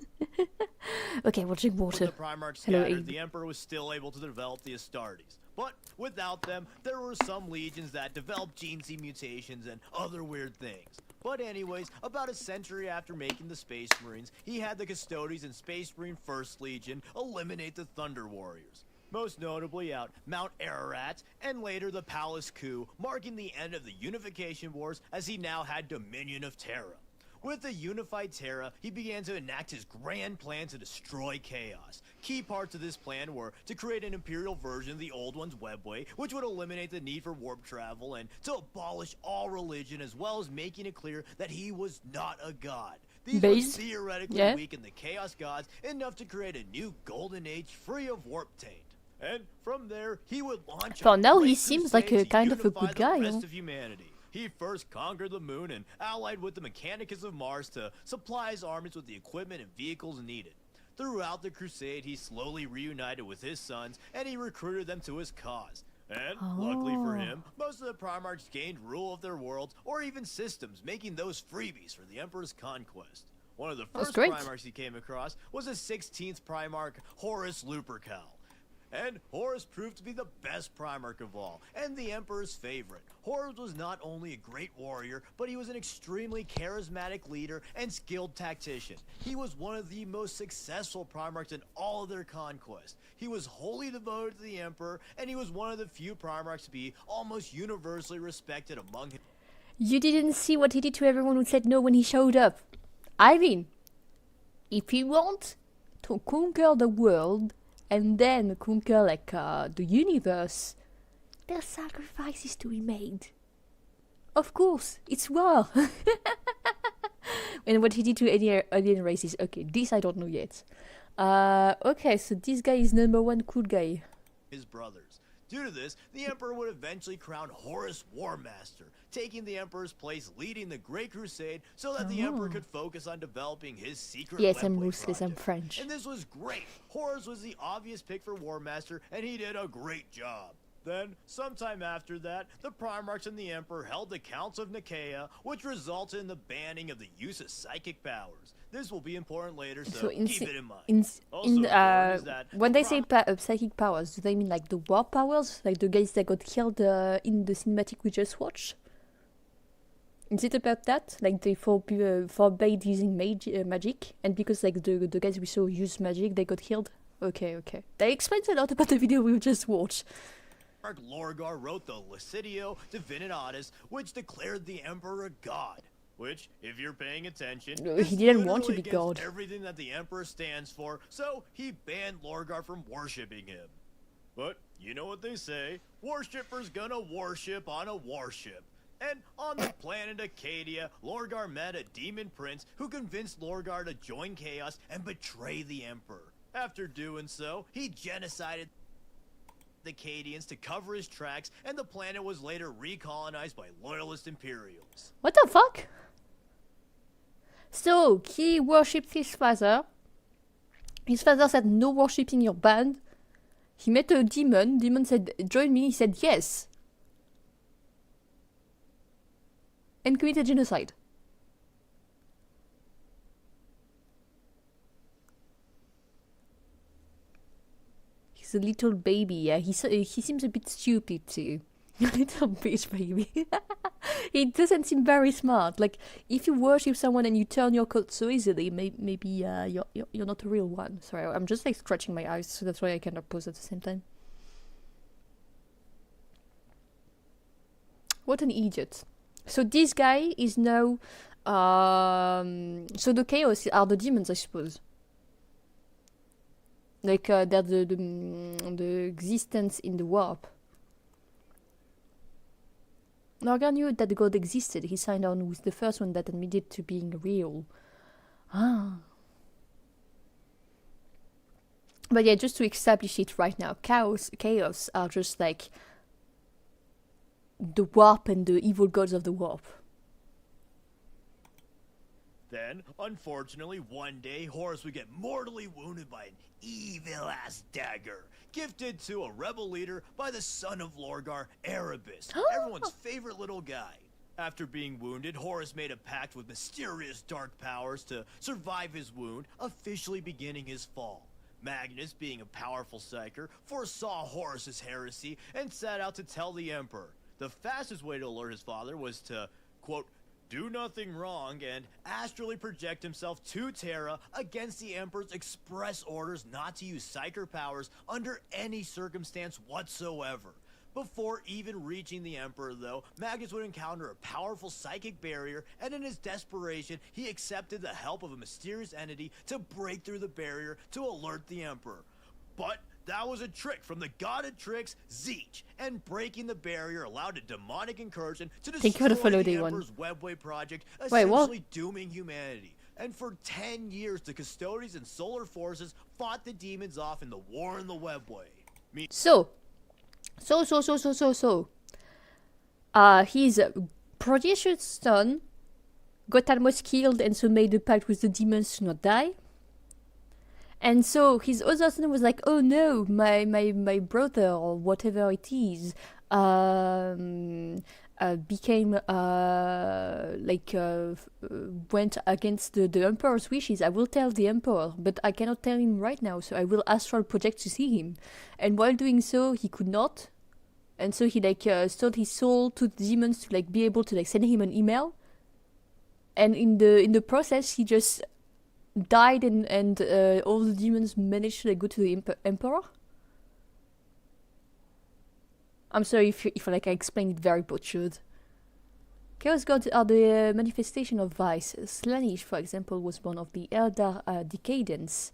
Okay, we'll drink water. The Primarchs scattered, the Emperor was still able to develop the Astartes. But without them, there were some legions that developed gene seed mutations and other weird things. But anyways, about a century after making the Space Marines, he had the Custodes and Space Marine 1st Legion eliminate the Thunder Warriors. Most notably out Mount Ararat, and later the Palace Coup, marking the end of the Unification Wars as he now had dominion of Terra. With the unified Terra, he began to enact his grand plan to destroy chaos. Key parts of this plan were to create an imperial version of the Old One's webway, which would eliminate the need for warp travel, and to abolish all religion, as well as making it clear that he was not a god. These were theoretically weaken the Chaos Gods enough to create a new golden age free of warp taint. And from there, he would launch for now he seems like a kind of a good guy. The rest of humanity. He first conquered the moon and allied with the Mechanicus of Mars to supply his armies with the equipment and vehicles needed. Throughout the crusade, he slowly reunited with his sons, and he recruited them to his cause. And, luckily for him, most of the Primarchs gained rule of their worlds, or even systems, making those freebies for the Emperor's conquest. One of the first Primarchs he came across was the 16th Primarch, Horus Lupercal. And Horus proved to be the best Primarch of all, and the Emperor's favorite. Horus was not only a great warrior, but he was an extremely charismatic leader and skilled tactician. He was one of the most successful Primarchs in all of their conquests. He was wholly devoted to the Emperor, and he was one of the few Primarchs to be almost universally respected among him. You didn't see what he did to everyone who said no when he showed up. I mean, if you want to conquer the world, and then conquer the universe, there's sacrifices to be made. Of course, it's war. And what he did to alien races, okay, this I don't know yet. Okay, so this guy is #1 cool guy. His brothers. Due to this, the Emperor would eventually crown Horus War Master, taking the Emperor's place leading the Great Crusade so that the Emperor could focus on developing his secret Yes, I'm ruthless, I'm French. And this was great. Horus was the obvious pick for War Master, and he did a great job. Then, sometime after that, the Primarchs and the Emperor held the Council of Nicaea, which resulted in the banning of the use of psychic powers. This will be important later, so keep it in mind. When they say psychic powers, do they mean the warp powers? Like the guys that got killed in the cinematic we just watched? Is it about that? Like they forbade using magic, and because the guys we saw use magic, they got killed? Okay. That explains a lot about the video we just watched. Lorgar wrote the Lucidio Divinitatis, which declared the Emperor a god. Which, if you're paying attention, he didn't want to be god. Everything that the Emperor stands for, so he banned Lorgar from worshipping him. But you know what they say: worshippers gonna worship on a warship. And on the planet Acadia, Lorgar met a demon prince who convinced Lorgar to join Chaos and betray the Emperor. After doing so, he genocided the Cadians to cover his tracks, and the planet was later recolonized by loyalist Imperials. What the fuck? So, he worshipped his father. His father said, no worshipping your band. He met a demon. Demon said, join me. He said, yes. And committed genocide. He's a little baby, yeah. He seems a bit stupid too. Little bitch baby. He doesn't seem very smart. Like, if you worship someone and you turn your coat so easily, maybe you're not a real one. Sorry, I'm just like scratching my eyes, so that's why I cannot pause at the same time. What an idiot. So this guy is now... so the chaos are the demons, I suppose. Like, they're the existence in the warp. Norgar knew that the god existed. He signed on with the first one that admitted to being real. Ah. But yeah, just to establish it right now, chaos are just like the warp and the evil gods of the warp. Then, unfortunately, one day, Horus would get mortally wounded by an evil-ass dagger, gifted to a rebel leader by the son of Lorgar, Erebus, everyone's favorite little guy. After being wounded, Horus made a pact with mysterious dark powers to survive his wound, officially beginning his fall. Magnus, being a powerful psyker, foresaw Horus's heresy and set out to tell the Emperor. The fastest way to alert his father was to, quote, do nothing wrong and astrally project himself to Terra against the Emperor's express orders not to use psyker powers under any circumstance whatsoever. Before even reaching the Emperor, though, Magnus would encounter a powerful psychic barrier, and in his desperation, he accepted the help of a mysterious entity to break through the barrier to alert the Emperor. But that was a trick from the god of tricks, Zeech, and breaking the barrier allowed a demonic incursion to destroy the Emperor's Webway project, essentially dooming humanity. And for 10 years, the Custodians and Solar Forces fought the demons off in the War in the Webway. His Proteus' son got almost killed and so made a pact with the demons to not die. And so his other son was like, oh no, my brother, or whatever it is, became, went against the Emperor's wishes. I will tell the Emperor, but I cannot tell him right now, so I will astral project to see him. And while doing so, he could not. And so he, sold his soul to the demons to, be able to, send him an email. And in the process, he just died and all the demons managed to go to the Emperor. I'm sorry if I explained it very butchered. Chaos gods are the manifestation of vice. Slaanesh, for example, was born of the Eldar Decadence.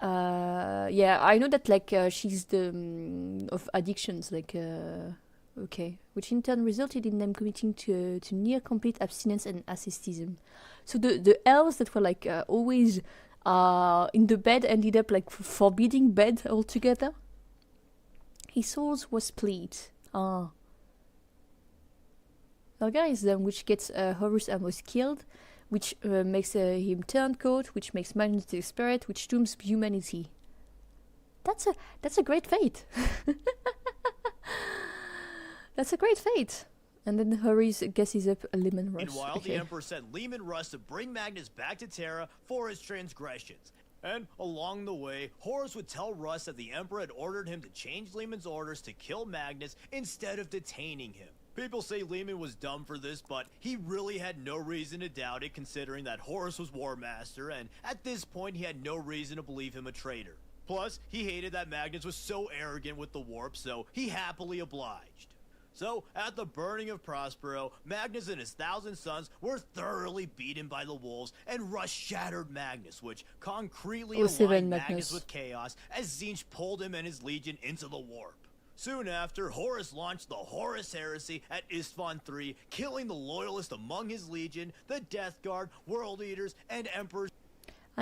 Yeah, I know that she's the of addictions, okay, which in turn resulted in them committing to near complete abstinence and asceticism. So the elves that were always in the bed ended up forbidding bed altogether. His soul was split. Lorgar is them which gets Horus almost killed, which makes him turn cold, which makes Magnus the spirit, which dooms humanity. That's a great fate. That's a great fate. And then Horus guesses up Leman Russ. Meanwhile, the Emperor sent Leman Russ to bring Magnus back to Terra for his transgressions. And along the way, Horus would tell Russ that the Emperor had ordered him to change Leman's orders to kill Magnus instead of detaining him. People say Leman was dumb for this, but he really had no reason to doubt it, considering that Horus was War Master, and at this point he had no reason to believe him a traitor. Plus, he hated that Magnus was so arrogant with the warp, so he happily obliged. So, at the burning of Prospero, Magnus and his 1,000 sons were thoroughly beaten by the wolves, and Russ shattered Magnus, which concretely aligned Magnus with chaos as Tzeentch pulled him and his legion into the warp. Soon after, Horus launched the Horus Heresy at Isstvan III, killing the loyalists among his legion, the Death Guard, World Eaters, and Emperors.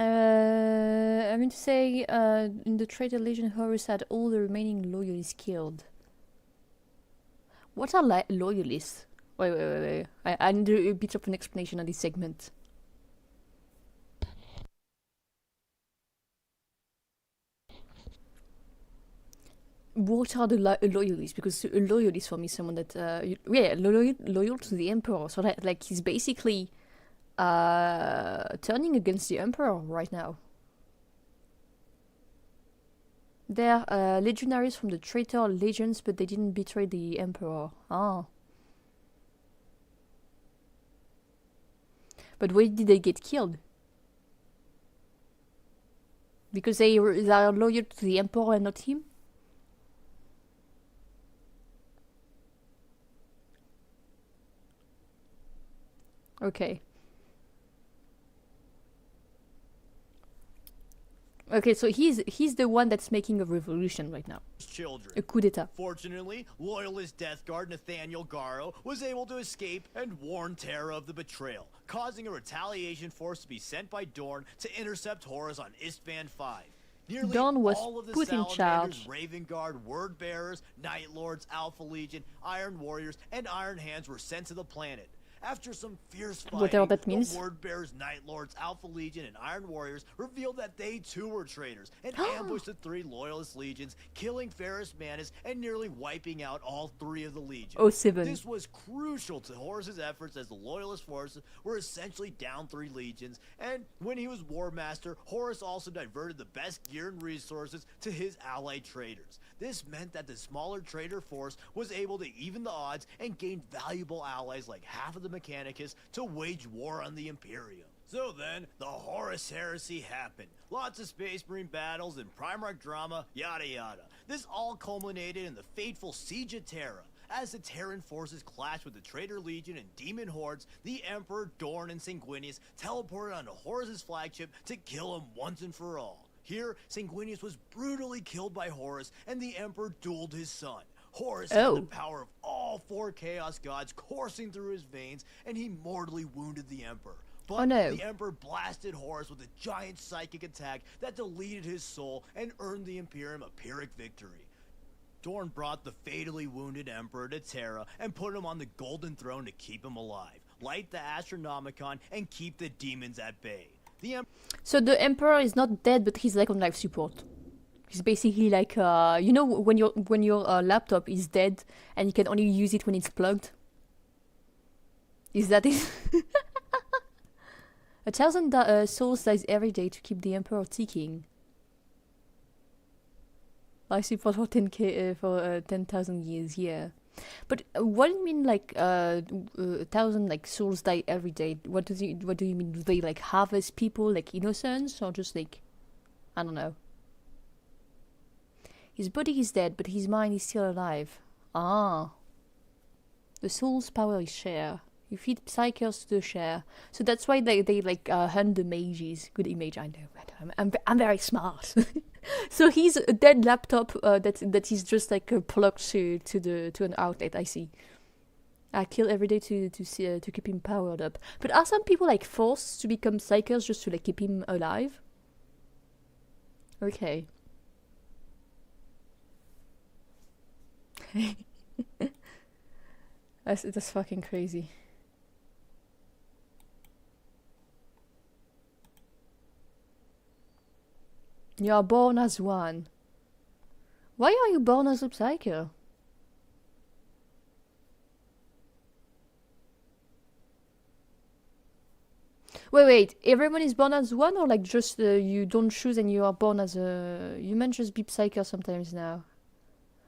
I mean to say, in the Traitor Legion, Horus had all the remaining loyalists killed. What are loyalists? Wait. I need a bit of an explanation on this segment. What are the loyalists? Because a loyalist for me is someone that, loyal to the Emperor. So that, like, he's basically turning against the Emperor right now. They're legionaries from the Traitor Legions, but they didn't betray the Emperor. Ah. But why did they get killed? Because they are loyal to the Emperor and not him? Okay. Okay, so he's the one that's making a revolution right now. Children. A coup d'etat. Fortunately, loyalist death guard Nathaniel Garro was able to escape and warn Terra of the betrayal, causing a retaliation force to be sent by Dorn to intercept Horus on Istvan V. Nearly Dorn was all of the put in Salamanders, charge. Raven Guard, Word Bearers, Night Lords, Alpha Legion, Iron Warriors, and Iron Hands were sent to the planet. After some fierce fighting, whatever that means, the Word Bearers, Night Lords, Alpha Legion, and Iron Warriors revealed that they too were traitors and ambushed the 3 Loyalist legions, killing Ferrus Manus and nearly wiping out all 3 of the legions. Oh, 7. This was crucial to Horus's efforts as the Loyalist forces were essentially down 3 legions, and when he was War Master, Horus also diverted the best gear and resources to his allied traitors. This meant that the smaller traitor force was able to even the odds and gain valuable allies like half of the Mechanicus to wage war on the Imperium. So then, the Horus Heresy happened. Lots of Space Marine battles and Primarch drama, yada yada. This all culminated in the fateful Siege of Terra. As the Terran forces clashed with the Traitor Legion and Demon Hordes, the Emperor, Dorn, and Sanguinius teleported onto Horus's flagship to kill him once and for all. Here, Sanguinius was brutally killed by Horus, and the Emperor dueled his son. Horus had the power of all 4 Chaos Gods coursing through his veins, and he mortally wounded the Emperor. But the Emperor blasted Horus with a giant psychic attack that deleted his soul and earned the Imperium a Pyrrhic victory. Dorn brought the fatally wounded Emperor to Terra and put him on the Golden Throne to keep him alive, light the Astronomicon, and keep the demons at bay. So the Emperor is not dead, but he's like on life support. He's basically like, you know, when your laptop is dead and you can only use it when it's plugged. Is that it? 1,000 souls dies every day to keep the Emperor ticking. Life support for 10k for 10,000 years, yeah. But what do you mean, like 1,000 like souls die every day? What do you mean? Do they like harvest people like innocents, or just like, I don't know? His body is dead, but his mind is still alive. Ah. The soul's power is share. You feed psychers to the share, so that's why they like hunt the mages. Good image, I know. I'm very smart. So he's a dead laptop that is just like plugged to an outlet. I see. I kill every day to keep him powered up. But are some people like forced to become psychers just to like keep him alive? Okay. That's fucking crazy. You are born as one. Why are you born as a psyker? Wait, everyone is born as one, or like just you don't choose and you are born as a... You might just be psyker sometimes now.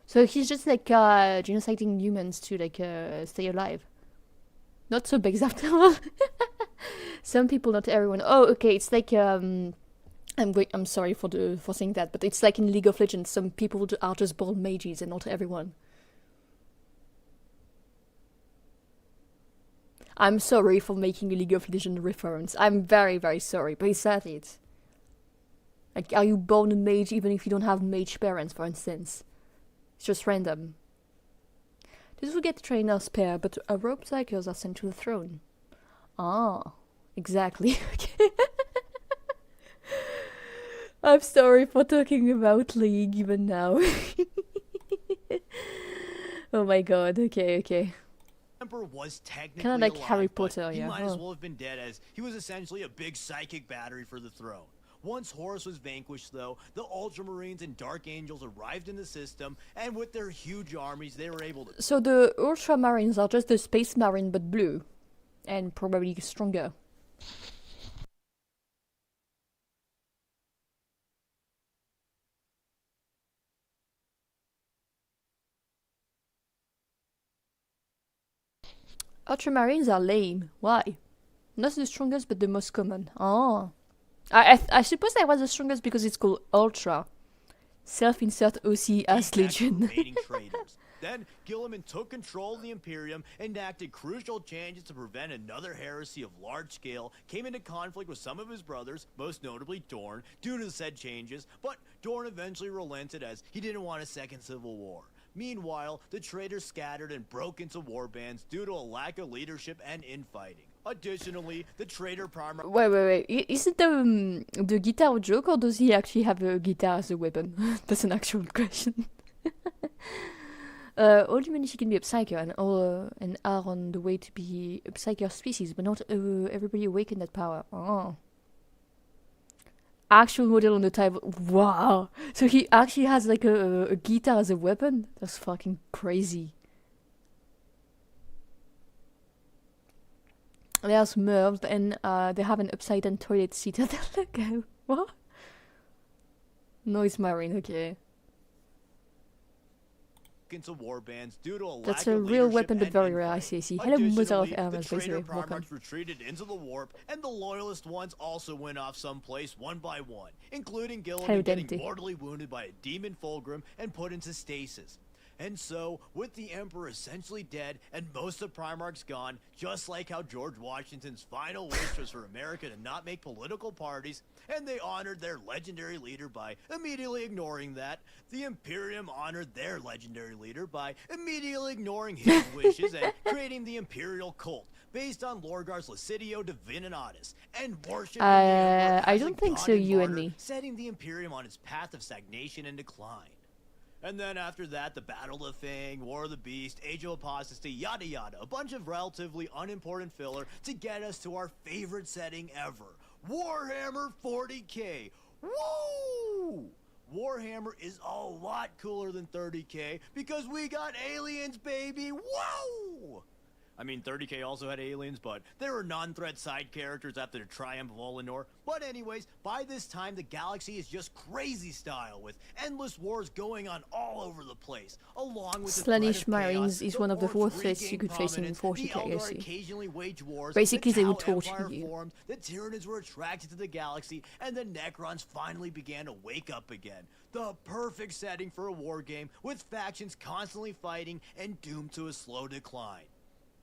So he's just like genociding humans to like stay alive. Not so big after all. Some people, not everyone. Oh, okay, it's like I'm sorry for saying that, but it's like in League of Legends, some people are just born mages and not everyone. I'm sorry for making a League of Legends reference. I'm very, very sorry, but is that it? Like, are you born a mage even if you don't have mage parents, for instance? It's just random. This will get trainers pair, but rogue psychers are sent to the throne. Ah, exactly. Okay. I'm sorry for talking about League even now. Oh my god, okay. Emperor was technically Kinda like alive, Harry but Potter, he yeah. might as well have been dead, as he was essentially a big psychic battery for the throne. Once Horus was vanquished, though, the Ultramarines and Dark Angels arrived in the system, and with their huge armies, they were able to... So the Ultramarines are just the Space Marine but blue. And probably stronger. Ultramarines are lame. Why? Not the strongest, but the most common. Oh. I suppose that was the strongest because it's called Ultra. Self-insert OC as Legion. Then Gilliman took control of the Imperium and enacted crucial changes to prevent another heresy of large scale, came into conflict with some of his brothers, most notably Dorn, due to said changes, but Dorn eventually relented as he didn't want a second civil war. Meanwhile, the traitors scattered and broke into warbands due to a lack of leadership and infighting. Additionally, the traitor primer... Wait. Is it the guitar a joke, or does he actually have a guitar as a weapon? That's an actual question. All humanity can be a Psyker and are on the way to be a Psyker species, but not everybody awaken that power. Oh. Actual model on the table. Wow. So he actually has like a guitar as a weapon? That's fucking crazy. There's Merv, and they have an upside down toilet seat at the logo. What? Noise Marine, okay. Into warbands due to a That's lack a of real weapon, but very infighting. rare. I see. Hello, Mother of Hermes, the by the traitor way. Welcome. Primarchs retreated into the warp, and the loyalist ones also went off someplace one by one, including Gilliman getting mortally wounded by a demon Fulgrim and put into stasis. And so, with the Emperor essentially dead and most of the Primarchs gone, just like how George Washington's final wish was for America to not make political parties, and they honored their legendary leader by immediately ignoring that, the Imperium honored their legendary leader by immediately ignoring his wishes and creating the Imperial cult, based on Lorgar's Lucidio Divinitatis, and worshiping the Emperor I as don't a think god so, and you and martyr, me. setting the Imperium on its path of stagnation and decline. And then after that, the Battle of Fang, War of the Beast, Age of Apostasy, yada yada. A bunch of relatively unimportant filler to get us to our favorite setting ever. Warhammer 40k. Woo! Warhammer is a lot cooler than 30k because we got aliens, baby. Whoa! I mean, 30k also had aliens, but there were non-threat side characters after the Triumph of Olenor. But anyways, by this time, the galaxy is just crazy style, with endless wars going on all over the place, along with Slanish Marines is one of the worst threats you could face in 40k, I see. Occasionally wage wars, basically, the they would Tau torture Empire you. formed, the Tyranids were attracted to the galaxy, and the Necrons finally began to wake up again. The perfect setting for a war game, with factions constantly fighting and doomed to a slow decline.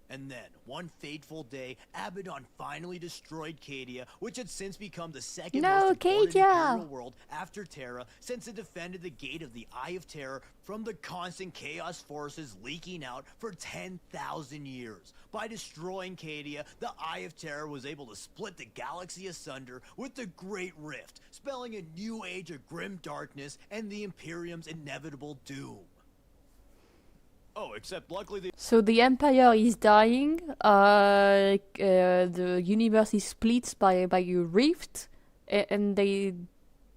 And then, one fateful day, Abaddon finally destroyed Cadia, which had since become the second most important Imperial world after Terra, since it defended the gate of the Eye of Terror from the constant chaos forces leaking out for 10,000 years. By destroying Cadia, the Eye of Terror was able to split the galaxy asunder with the Great Rift, spelling a new age of grim darkness and the Imperium's inevitable doom. Oh, except luckily So the Empire is dying, the universe is split by a rift, and they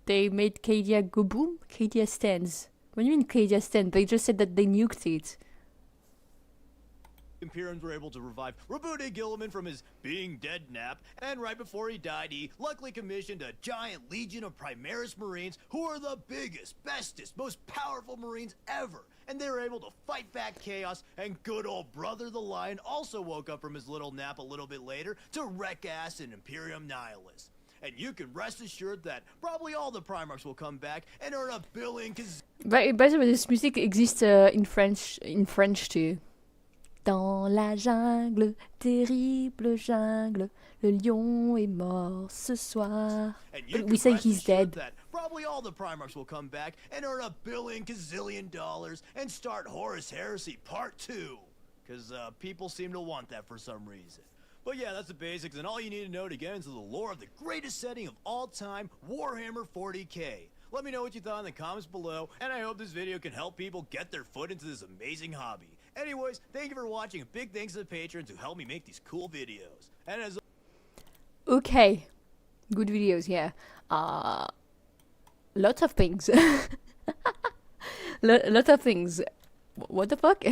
made Cadia go boom? Cadia stands. What do you mean Cadia stands? They just said that they nuked it. Imperiums were able to revive Rabute Gilliman from his being dead nap, and right before he died, he luckily commissioned a giant legion of Primaris Marines who are the biggest, bestest, most powerful Marines ever. And they were able to fight back chaos, and good old Brother the Lion also woke up from his little nap a little bit later to wreck ass in Imperium Nihilus. And you can rest assured that probably all the Primarchs will come back and earn a billion By the way, this music exists in French too. Dans la jungle, terrible jungle, le lion est mort ce soir. But we say he's dead. That probably all the Primarchs will come back and earn a billion gazillion dollars and start Horus Heresy Part 2. Because people seem to want that for some reason. But yeah, that's the basics, and all you need to know to get into the lore of the greatest setting of all time, Warhammer 40k. Let me know what you thought in the comments below, and I hope this video can help people get their foot into this amazing hobby. Anyways, thank you for watching, and big thanks to the patrons who help me make these cool videos. And as Okay, good videos, yeah. Lots of things. Lot of things. What the fuck?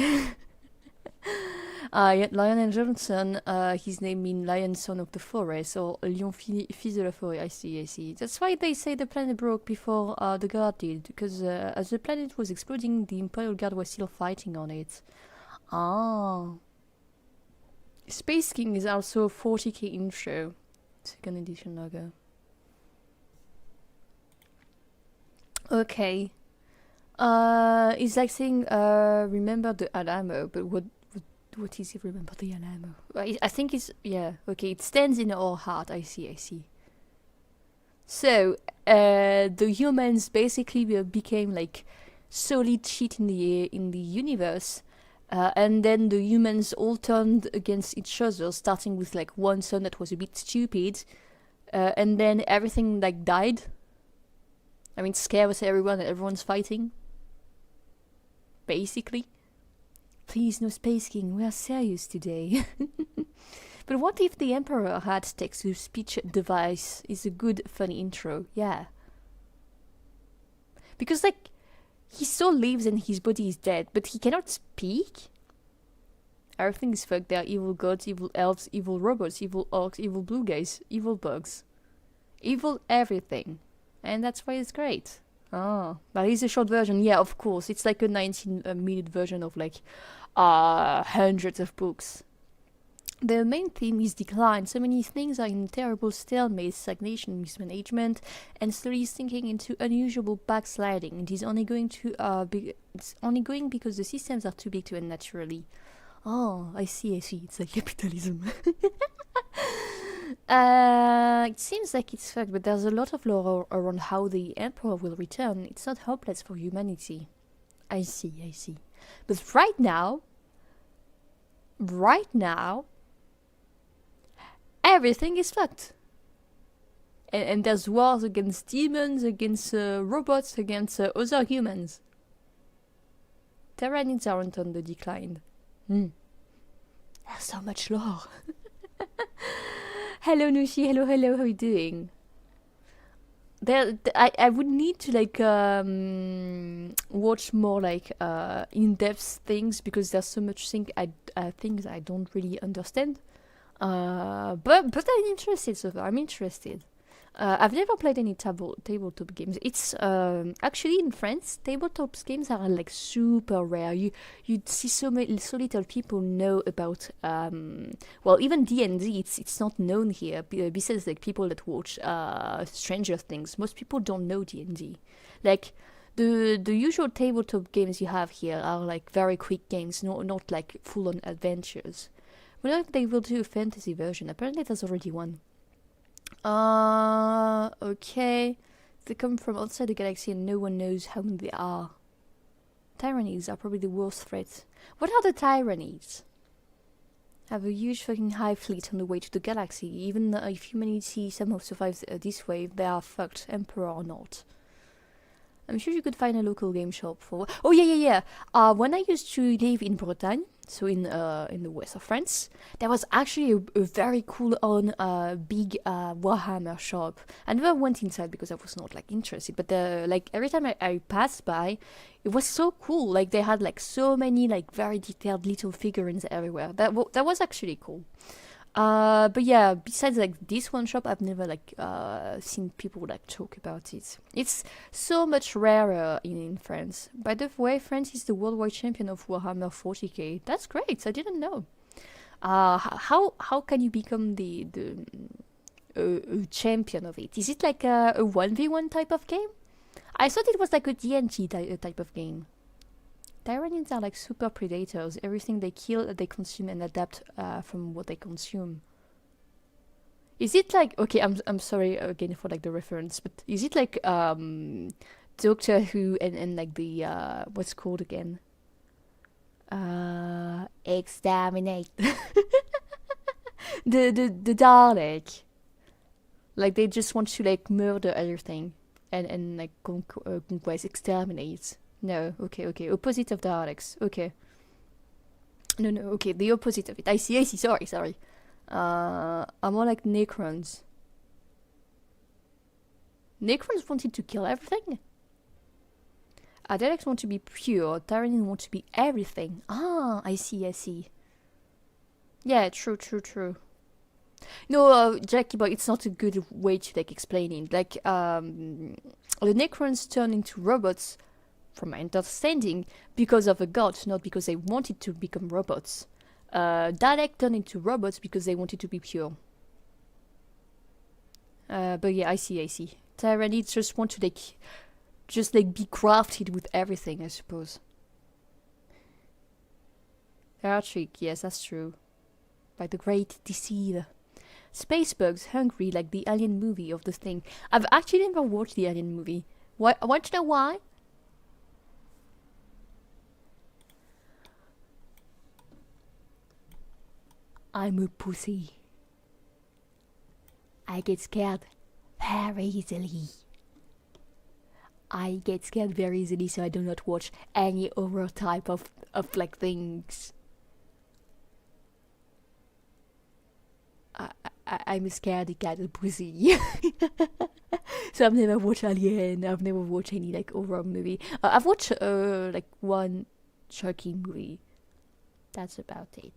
Yeah, Lion and Johnson, his name means Lion Son of the Forest, or Lion Fils de la Forêt, I see. That's why they say the planet broke before the Guard did, because as the planet was exploding, the Imperial Guard was still fighting on it. Ah. Space King is also a 40k intro. Second edition logo. Okay. It's like saying, remember the Alamo, but what is it, remember the Alamo? I think it's, yeah, okay, it stands in our heart, I see. So, the humans basically became like solid shit in the universe, and then the humans all turned against each other, starting with like one son that was a bit stupid, and then everything like died. I mean, scares everyone and everyone's fighting. Basically. Please, no Space King, we are serious today. But what if the Emperor had text-to-speech device? Is a good, funny intro, yeah. Because, like, he still lives and his body is dead, but he cannot speak? Everything is fucked. There are evil gods, evil elves, evil robots, evil orcs, evil blue guys, evil bugs. Evil everything. And that's why it's great. Oh, that is a short version. Yeah, of course. It's like a 19-minute version of like hundreds of books. The main theme is decline. So many things are in terrible stalemate, stagnation, mismanagement, and slowly sinking into unusual backsliding. It is only going to it's only going because the systems are too big to end naturally. Oh, I see. It's like capitalism. It seems like it's fucked, but there's a lot of lore around how the Emperor will return. It's not hopeless for humanity. I see. But right now, everything is fucked. And there's wars against demons, against robots, against other humans. Terranids aren't on the decline. There's so much lore. Hello Nushi, hello, how are you doing? I would need to like watch more like in-depth things, because there's so much things I don't really understand. But I'm interested so far. I'm interested. I've never played any tabletop games. It's actually in France, tabletop games are like super rare. You'd see so little people know about. Well, even D&D, it's not known here. Besides like people that watch Stranger Things, most people don't know D&D. Like the usual tabletop games you have here are like very quick games, not like full-on adventures. Well, they will do a fantasy version. Apparently, there's already one. Okay. They come from outside the galaxy and no one knows how many there are. Tyrannies are probably the worst threat. What are the Tyrannies? Have a huge fucking hive fleet on the way to the galaxy. Even if humanity somehow survives this wave, they are fucked, Emperor or not. I'm sure you could find a local game shop for... Oh, yeah. When I used to live in Bretagne, so in the west of France, there was actually a very cool big Warhammer shop. I never went inside because I was not like interested, but like every time I passed by, it was so cool. Like they had like so many like very detailed little figurines everywhere. That was actually cool. But yeah, besides like this one shop, I've never like seen people like talk about it. It's so much rarer in France. By the way, France is the worldwide champion of Warhammer 40k. That's great. I didn't know. How can you become the champion of it? Is it like a 1v1 type of game? I thought it was like a D&D type of game. Tyrannids are like super predators. Everything they kill, they consume and adapt from what they consume. Is it like... Okay, I'm sorry again for like the reference, but is it like Doctor Who and like the... what's it called again? Exterminate. the Dalek. Like they just want to like murder everything and like conquest, exterminate. No, okay, opposite of Daleks. Okay. No, okay, the opposite of it. I see. Sorry. Are more like Necrons. Necrons wanted to kill everything. Daleks want to be pure. Tyranids want to be everything. Ah, I see. Yeah, true. No, Jackie, but it's not a good way to like explain it. Like, the Necrons turn into robots, from my understanding, because of a god, not because they wanted to become robots. Dalek turned into robots because they wanted to be pure. But yeah, I see. Tyranids just want to like be crafted with everything, I suppose. Artrick, yes, that's true. By the great deceiver. Space bugs hungry like the Alien movie of the Thing. I've actually never watched the Alien movie. I want to know why. I'm a pussy. I get scared very easily. So I do not watch any horror type of like things. I'm a scaredy cat and pussy. So I've never watched Alien. I've never watched any like horror movie. I've watched like one Chucky movie. That's about it.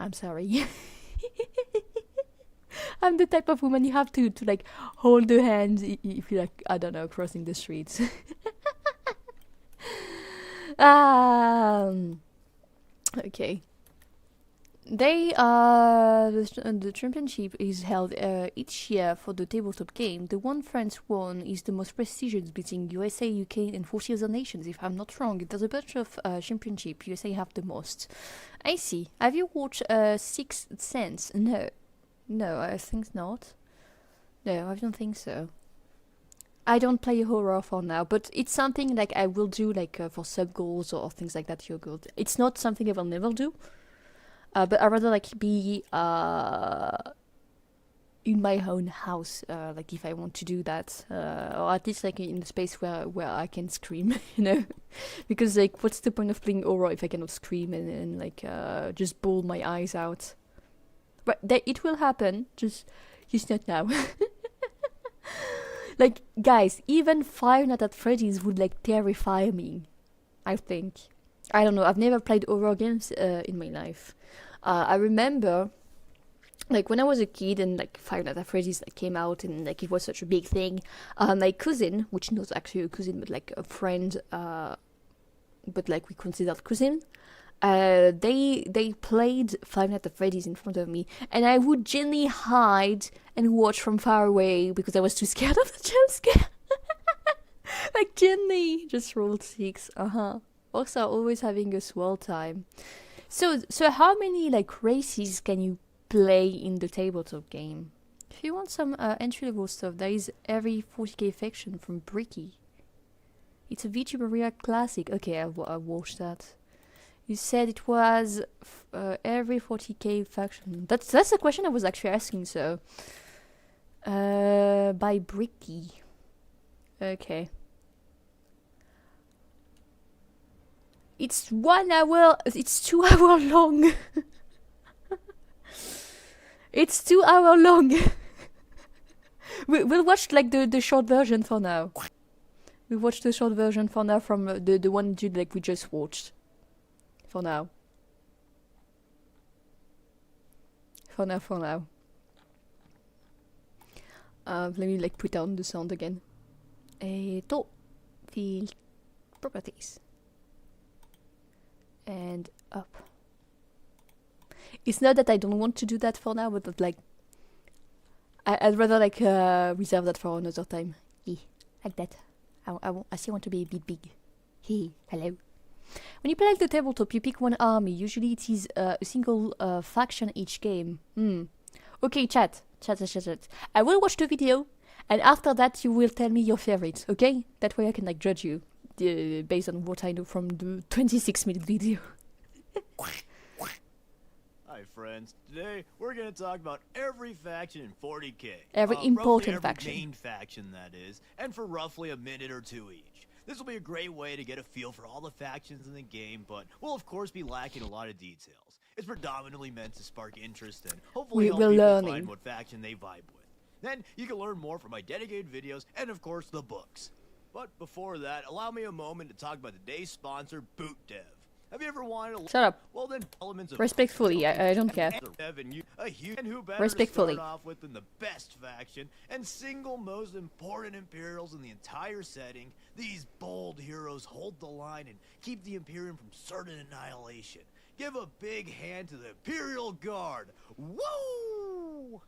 I'm sorry. I'm the type of woman you have to like hold the hands if you're like, I don't know, crossing the streets. Okay. The championship is held each year for the tabletop game. The one France won is the most prestigious, beating USA, UK, and 40 other nations. If I'm not wrong, there's a bunch of championship. USA have the most. I see. Have you watched Sixth Sense? No, I think not. No, I don't think so. I don't play horror for now, but it's something like I will do like for sub goals or things like that. You're good. It's not something I will never do. But I'd rather like be in my own house, like if I want to do that, or at least like in a space where I can scream, you know, because like what's the point of playing horror if I cannot scream and like just bawl my eyes out? But it will happen, just not now. Like guys, even Five Nights at Freddy's would like terrify me. I think. I don't know. I've never played horror games in my life. I remember, like when I was a kid and like Five Nights at Freddy's like came out and like it was such a big thing. My cousin, which not actually a cousin but like a friend, but like we considered cousin, they played Five Nights at Freddy's in front of me, and I would gently hide and watch from far away because I was too scared of the jump scare. Like gently, just rolled 6. Also, always having a swell time. So how many like races can you play in the tabletop game? If you want some entry level stuff, there is every 40k faction from Bricky. It's a VTuber React classic. Okay, I watched that. You said it was every 40k faction. That's the question I was actually asking. So, by Bricky. Okay. It's 1 hour. It's 2 hour long. It's 2 hour long. We'll watch like the short version for now. We watched the short version for now from the one like we just watched. For now. For now. Let me like put down the sound again. Top field properties. And up. It's not that I don't want to do that for now, but that, like I'd rather like reserve that for another time. Like that. I still want to be a bit big. Hello. When you play like the tabletop, you pick one army. Usually it is a single faction each game. Okay, chat. I will watch the video, and after that you will tell me your favorites. Okay? That way I can like judge you based on what I know from the 26-minute video. I my friends. Today, we're gonna talk about every faction in 40k. Every Roughly important every faction. main faction, that is, and for roughly a minute or two each. This will be a great way to get a feel for all the factions in the game, but we'll of course be lacking a lot of details. It's predominantly meant to spark interest and hopefully help We're people learning. find what faction they vibe with. Then you can learn more from my dedicated videos and of course the books. But before that, allow me a moment to talk about today's sponsor, Boot Dev. Have you ever wanted to... Shut up. Well then, elements of... Respectfully, I don't care. Respectfully. To start off with than the best faction and single most important Imperials in the entire setting. These bold heroes hold the line and keep the Imperium from certain annihilation. Give a big hand to the Imperial Guard. Woo!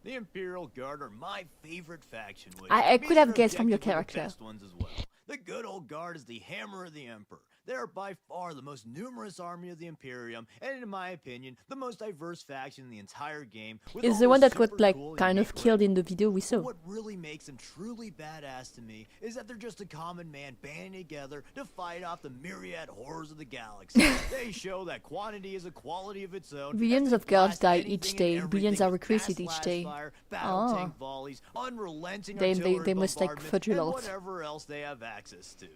The Imperial Guard are my favorite faction, which I means could have they're guessed from your objectively the character. best ones as well. The good old Guard is the hammer of the Emperor. They are by far the most numerous army of the Imperium, and in my opinion, the most diverse faction in the entire game. With Is all the one their that got super like cool kind of unique killed weapons. in the video we saw. What really makes them truly badass to me is that they're just a common man banding together to fight off the myriad horrors of the galaxy. They show that quantity is a quality of its own. Billions as they of guards blast die anything each and day. everything Billions are with recruited fast each blast day. fire, battle Ah. tank volleys, unrelenting They artillery must, like, bombardments, fudge a and lot. whatever else they have access to.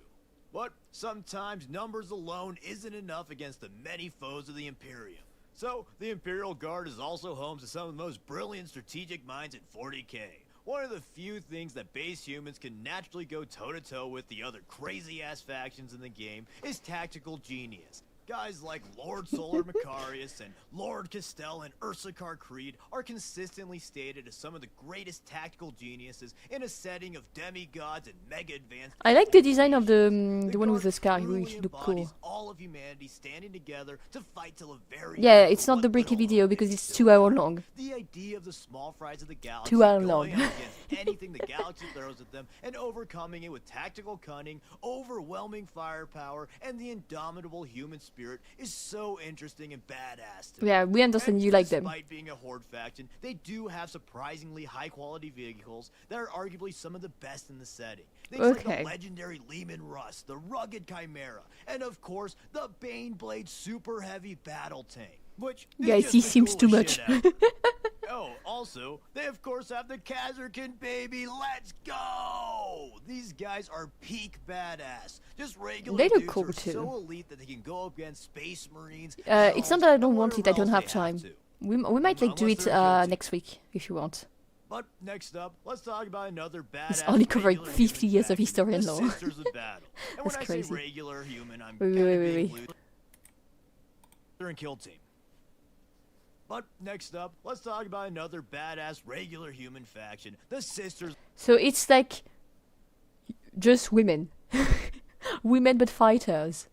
But sometimes numbers alone isn't enough against the many foes of the Imperium. So, the Imperial Guard is also home to some of the most brilliant strategic minds in 40k. One of the few things that base humans can naturally go toe-to-toe with the other crazy-ass factions in the game is tactical genius. Guys like Lord Solar Macarius and Lord Castell and Ursarkar Creed are consistently stated as some of the greatest tactical geniuses in a setting of demigods and mega advanced. I like the design of the one with Guard the scar. truly He look cool. embodies all of humanity standing together to fight till the very Yeah, end it's for not the what breaky little video hope because is it's still 2 hours left. long. The idea of the small fries of the galaxy 2 hours going long. up against anything the galaxy throws at them and overcoming it with tactical cunning, overwhelming firepower, and the indomitable human spirit is so interesting and badass to me. Yeah, we understand And you like them. Despite being a horde faction, they do have surprisingly high-quality vehicles that are arguably some of the best in the setting. Things like Okay. the legendary Lehman Russ, the rugged Chimera, and of course, the Baneblade super heavy battle tank, which is Guys, just he the seems too coolest much. shit ever. Oh, also, they of course have the Kazarkin, baby. Let's go! These guys are peak badass. Just regular They look dudes cool who are too. so elite that they can go up against space marines. It's not that I don't want it. I don't have to. time. We might like do Unless it they're guilty. next week if you want. But next up, let's talk about another badass. It's only covering regular 50 human years of faction, history and the lore. Sisters of Battle. And That's when I crazy. say regular human, I'm Wait, kind wait, of wait, being wait. loose. And kill team. But next up, let's talk about another badass regular human faction, the Sisters. So it's like just women, women but fighters.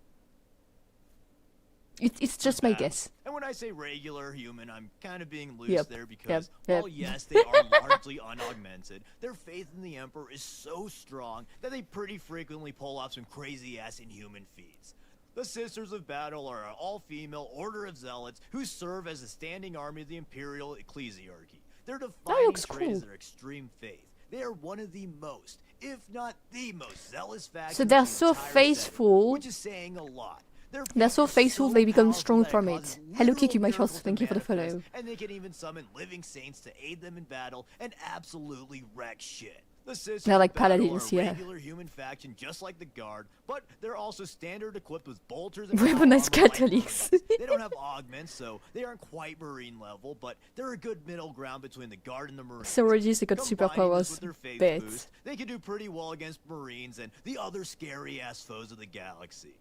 It's just my Battle. guess. And when I say regular human, I'm kind of being loose Yep, there because, yep. while yes, they are largely unaugmented, their faith in the Emperor is so strong that they pretty frequently pull off some crazy-ass inhuman feats. The Sisters of Battle are an all-female order of zealots who serve as a standing army of the Imperial Ecclesiarchy. Their defining looks trait is cool. their extreme faith. They are one of the most, if not the most, zealous factions So in they're the so entire setting, faithful. which is saying a lot. Their They're faith so is faithful they become powerful strong that from causes it. Hello, literal Kiki, my miracles trust. to Thank you for the manifest, follow. and they can even summon living saints to aid them in battle and absolutely wreck shit. The Sisters They're like of Battle paladins, are a yeah. regular human faction just like the Guard, but they're also standard equipped with bolters and Weaponized power armor like Catholics. Marines. They don't have augments, so they aren't quite Marine level, but they're a good middle ground between the Guard and the Marines. Sororities, they got Combining this superpowers. with their faith Bet. boost, they can do pretty well against Marines and the other scary-ass foes of the galaxy.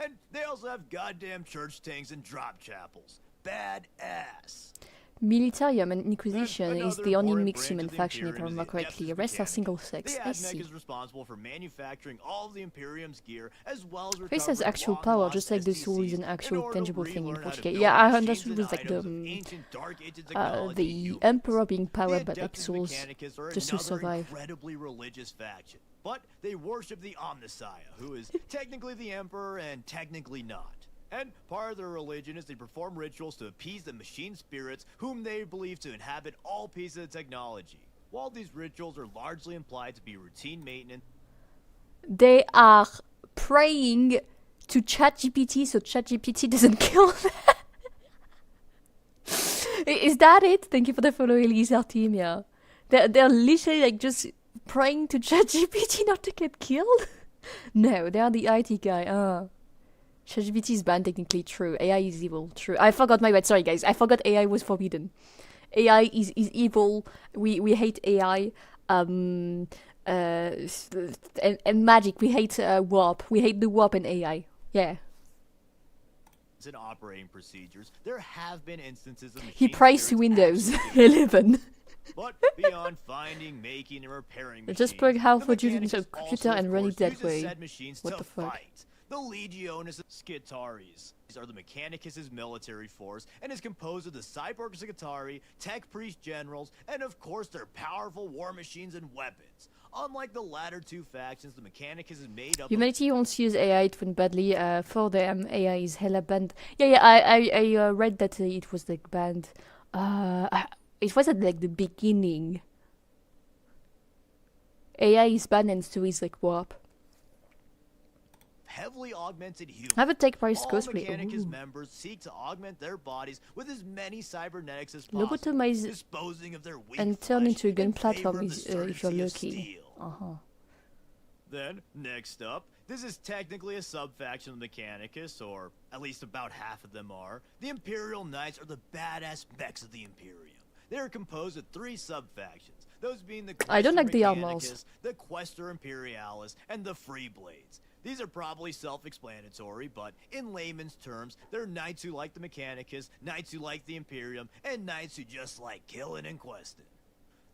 And they also have goddamn church tanks and drop chapels. Badass. Militarium and Inquisition And is another the only important mixed branch human of the faction, if I Imperium is remember the correctly. The Adeptus rest are Mechanicus. single sex. The I AdMech see. is responsible for manufacturing all of the Imperium's gear, as well as Face has recovering actual long power, lost just like the STCs soul is an in actual order to tangible thing in relearn how to 40k. build Yeah, I machines understood and with like items of the ancient Dark Ages technology the humans. Emperor being The powered by like Adeptus souls Mechanicus are just to another survive. incredibly religious faction, but they worship the Omnissiah, who is technically the Emperor and technically not. And part of their religion is they perform rituals to appease the machine spirits whom they believe to inhabit all pieces of technology. While these rituals are largely implied to be routine maintenance, They are praying to ChatGPT so ChatGPT doesn't kill them. Is that it? Thank you for the follow, Elise Artemia. They're literally like just praying to ChatGPT not to get killed. No, they are the IT guy. ChatGPT is banned, technically. True. AI is evil. True. I forgot my bad. Sorry, guys. I forgot AI was forbidden. AI is evil. We hate AI. And magic. We hate warp. We hate the warp and AI. Yeah. And operating procedures, there have been instances of He prays to Windows 11. But beyond finding, making, and repairing machines, just plug half the what you mechanic into a is computer also, and of run course, it that uses way. said machines What to the fuck? fight. The Legiones Skitaris. These are the Mechanicus' military force and is composed of the cyborg Skitari, tech priest generals, and of course their powerful war machines and weapons. Unlike the latter two factions, the Mechanicus is made up Humanity wants to use AI to win badly. For them, AI is hella banned. Yeah. I read that it was like banned. It was at like the beginning. AI is banned and so is like warp. heavily augmented humans. I would take price All cosplay. Mechanicus members seek to augment their bodies with as many cybernetics as possible, Lobotomize disposing of their weak and turn flesh into a gun in favor platform of the is, if you're certainty of lucky. steel. Then, next up, this is technically a sub-faction of Mechanicus, or at least about half of them are. The Imperial Knights are the badass mechs of the Imperium. They are composed of 3 sub-factions, those being the I don't Quaestor like the Mechanicus, armors. the Quaestor Imperialis, and the Freeblades. These are probably self-explanatory, but in layman's terms, they're knights who like the Mechanicus, knights who like the Imperium, and knights who just like killing and questing.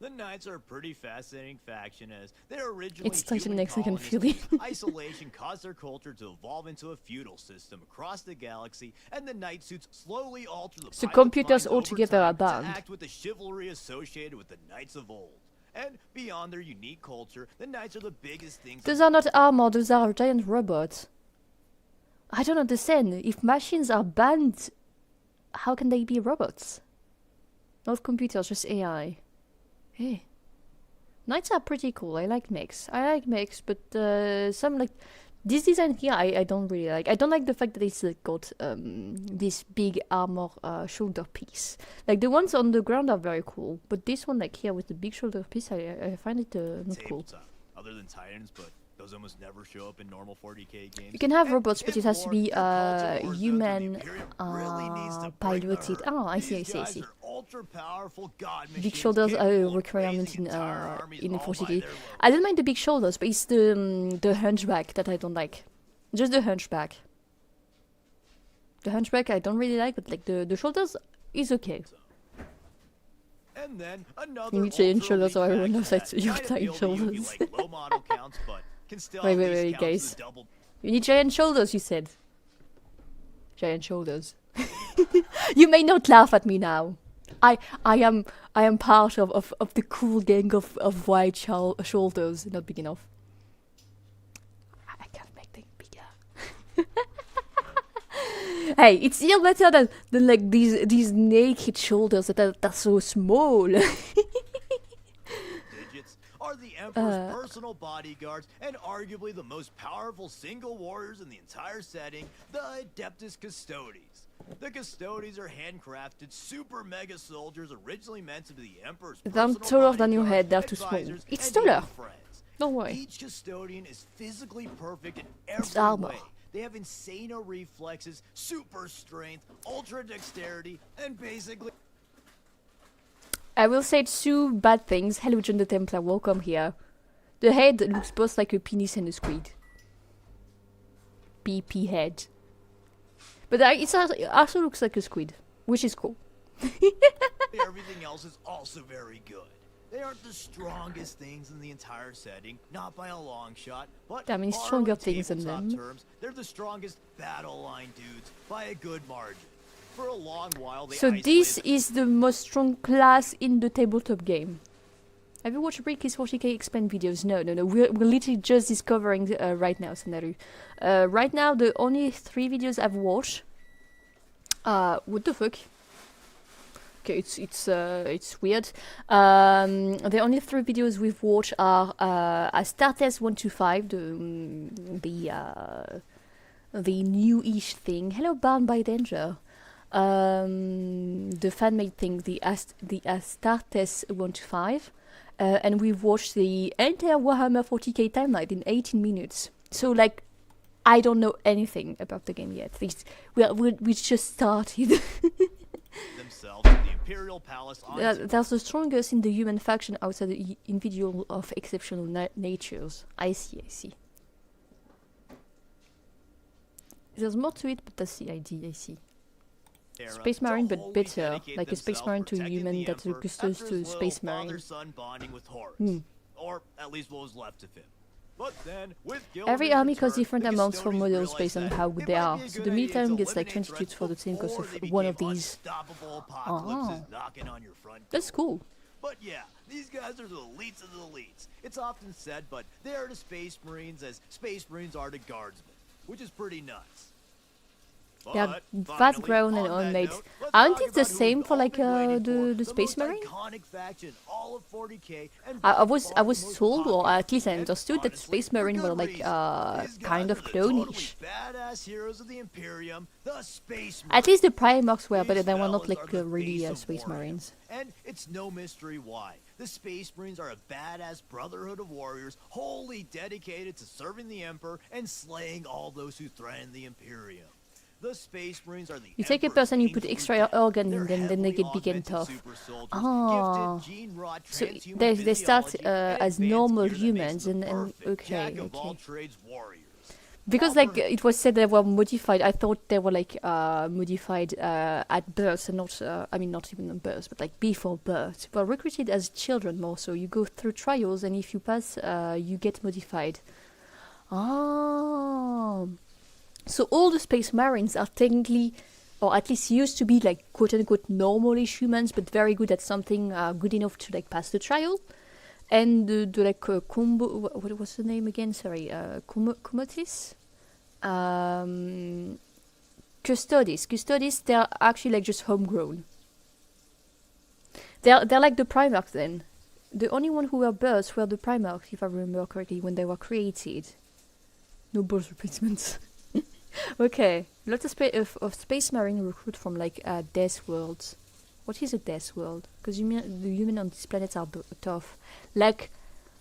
The Knights are a pretty fascinating faction as they're originally It's such a human Mexican colonists, feeling. but isolation caused their culture to evolve into a feudal system across the galaxy, and the Knight suits slowly alter the So pilot's computers minds over altogether are time banned. to act with the chivalry associated with the Knights of old. And beyond their unique culture, the Knights are the biggest things. Those are not armor, those are giant robots. I don't understand. If machines are banned, how can they be robots? Not computers, just AI. Hey. Knights are pretty cool. I like mechs, but some like this design here I don't really like. I don't like the fact that it's got this big armor shoulder piece. Like the ones on the ground are very cool, but this one like here with the big shoulder piece, I find it not cool. Tabletop, other than Titans, but those almost never show up in normal 40k games. You can have And robots, but in it has to war, be their culture wars, though, human the Imperium really needs to bring the piloted. herd. Oh, I see. These guys are ultra-powerful god Big machines shoulders are a capable of requirement raising in entire armies all by 40k. their load. I don't mind the big shoulders, but it's the hunchback that I don't like. Just the hunchback. The hunchback I don't really like, but like the shoulders is okay. And then another You need giant ultra shoulders, so elite everyone knows faction that you might have giant appeal to you if you shoulders. like low model counts, but can still Wait, at least count guys. as a double. You need giant shoulders, you said. Giant shoulders. You may not laugh at me now. I am part of the cool gang of wide shoulders, not big enough. I can't make them bigger. Hey, it's still better than like these naked shoulders that are so small. Digits are the Emperor's personal bodyguards and arguably the most powerful single warriors in the entire setting, the Adeptus Custodes. The Custodes are handcrafted super mega soldiers originally meant to be the Emperor's They're personal taller than your bodyguards, head, they're too small. advisors, It's and taller. even friends. Don't worry. Each custodian is physically perfect in It's every armor. way. They have insane reflexes, super strength, ultra dexterity, and basically I will say 2 bad things. Hello, John the Templar, welcome here. The head looks both like a penis and a squid. BP head. But it also looks like a squid, which is cool. everything else is also very good. They aren't the strongest things in the entire setting, not by a long shot, but There are many borrowing stronger things than tabletop them. terms, they're the strongest battle line dudes by a good margin. For a long while, they So this isolated- is the most strong class in the tabletop game. Have you watched Ricky's 40k expand videos? No. We're literally just discovering right now, Sanaru. Right now, the only 3 videos I've watched. What the fuck? Okay, it's weird. The only 3 videos we've watched are Star Test 125, the new-ish thing. Hello, Bound by Danger. the fan-made thing, the Astartes 1-5, and we watched the entire Warhammer 40k timeline in 18 minutes. So like, I don't know anything about the game yet. We just started. Themselves in the Imperial Palace on They're the strongest in the human faction outside the individual of exceptional natures. I see. There's more to it, but that's the idea, I see. Space Marine, but better. Like a Space Marine to human, that's a custos to Space Marine. Or at least what was left of him. But then, with every army costs different amounts for models based on how good they are. So the military gets like 20 cubes for the same cost of one of these. Oh. That's cool. But yeah, these guys are the elites of the elites. It's often said, but they are to Space Marines as Space Marines are to Guardsmen, which is pretty nuts. They are fast grown and unmade. Aren't it the same for like the Space Marine? I was told, or at least I understood, that Space Marine were like kind of clone-ish. At least the Primarchs were, but they were not like really Space Marines. And it's no mystery why. The Space Marines are a badass brotherhood of warriors wholly dedicated to serving the Emperor and slaying all those who threaten the Imperium. The Space Marines are the you take a person, you put extra organ in them, then they get big and tough. Oh, so they start as normal humans and okay. Because like it was said they were modified, I thought they were like modified at birth and not, I mean not even at birth, but like before birth. But recruited as children more, so you go through trials and if you pass, you get modified. Oh. So all the Space Marines are technically, or at least used to be like quote-unquote normalish humans, but very good at something good enough to like pass the trial. And the like combo, what was the name again? Sorry, Comotis? Custodes, they're actually like just homegrown. They're like the Primarchs then. The only one who were births were the Primarchs, if I remember correctly, when they were created. No birth replacements. Okay, lots of Space Marine recruit from like death worlds. What is a death world? Because the humans on this planet are tough. Like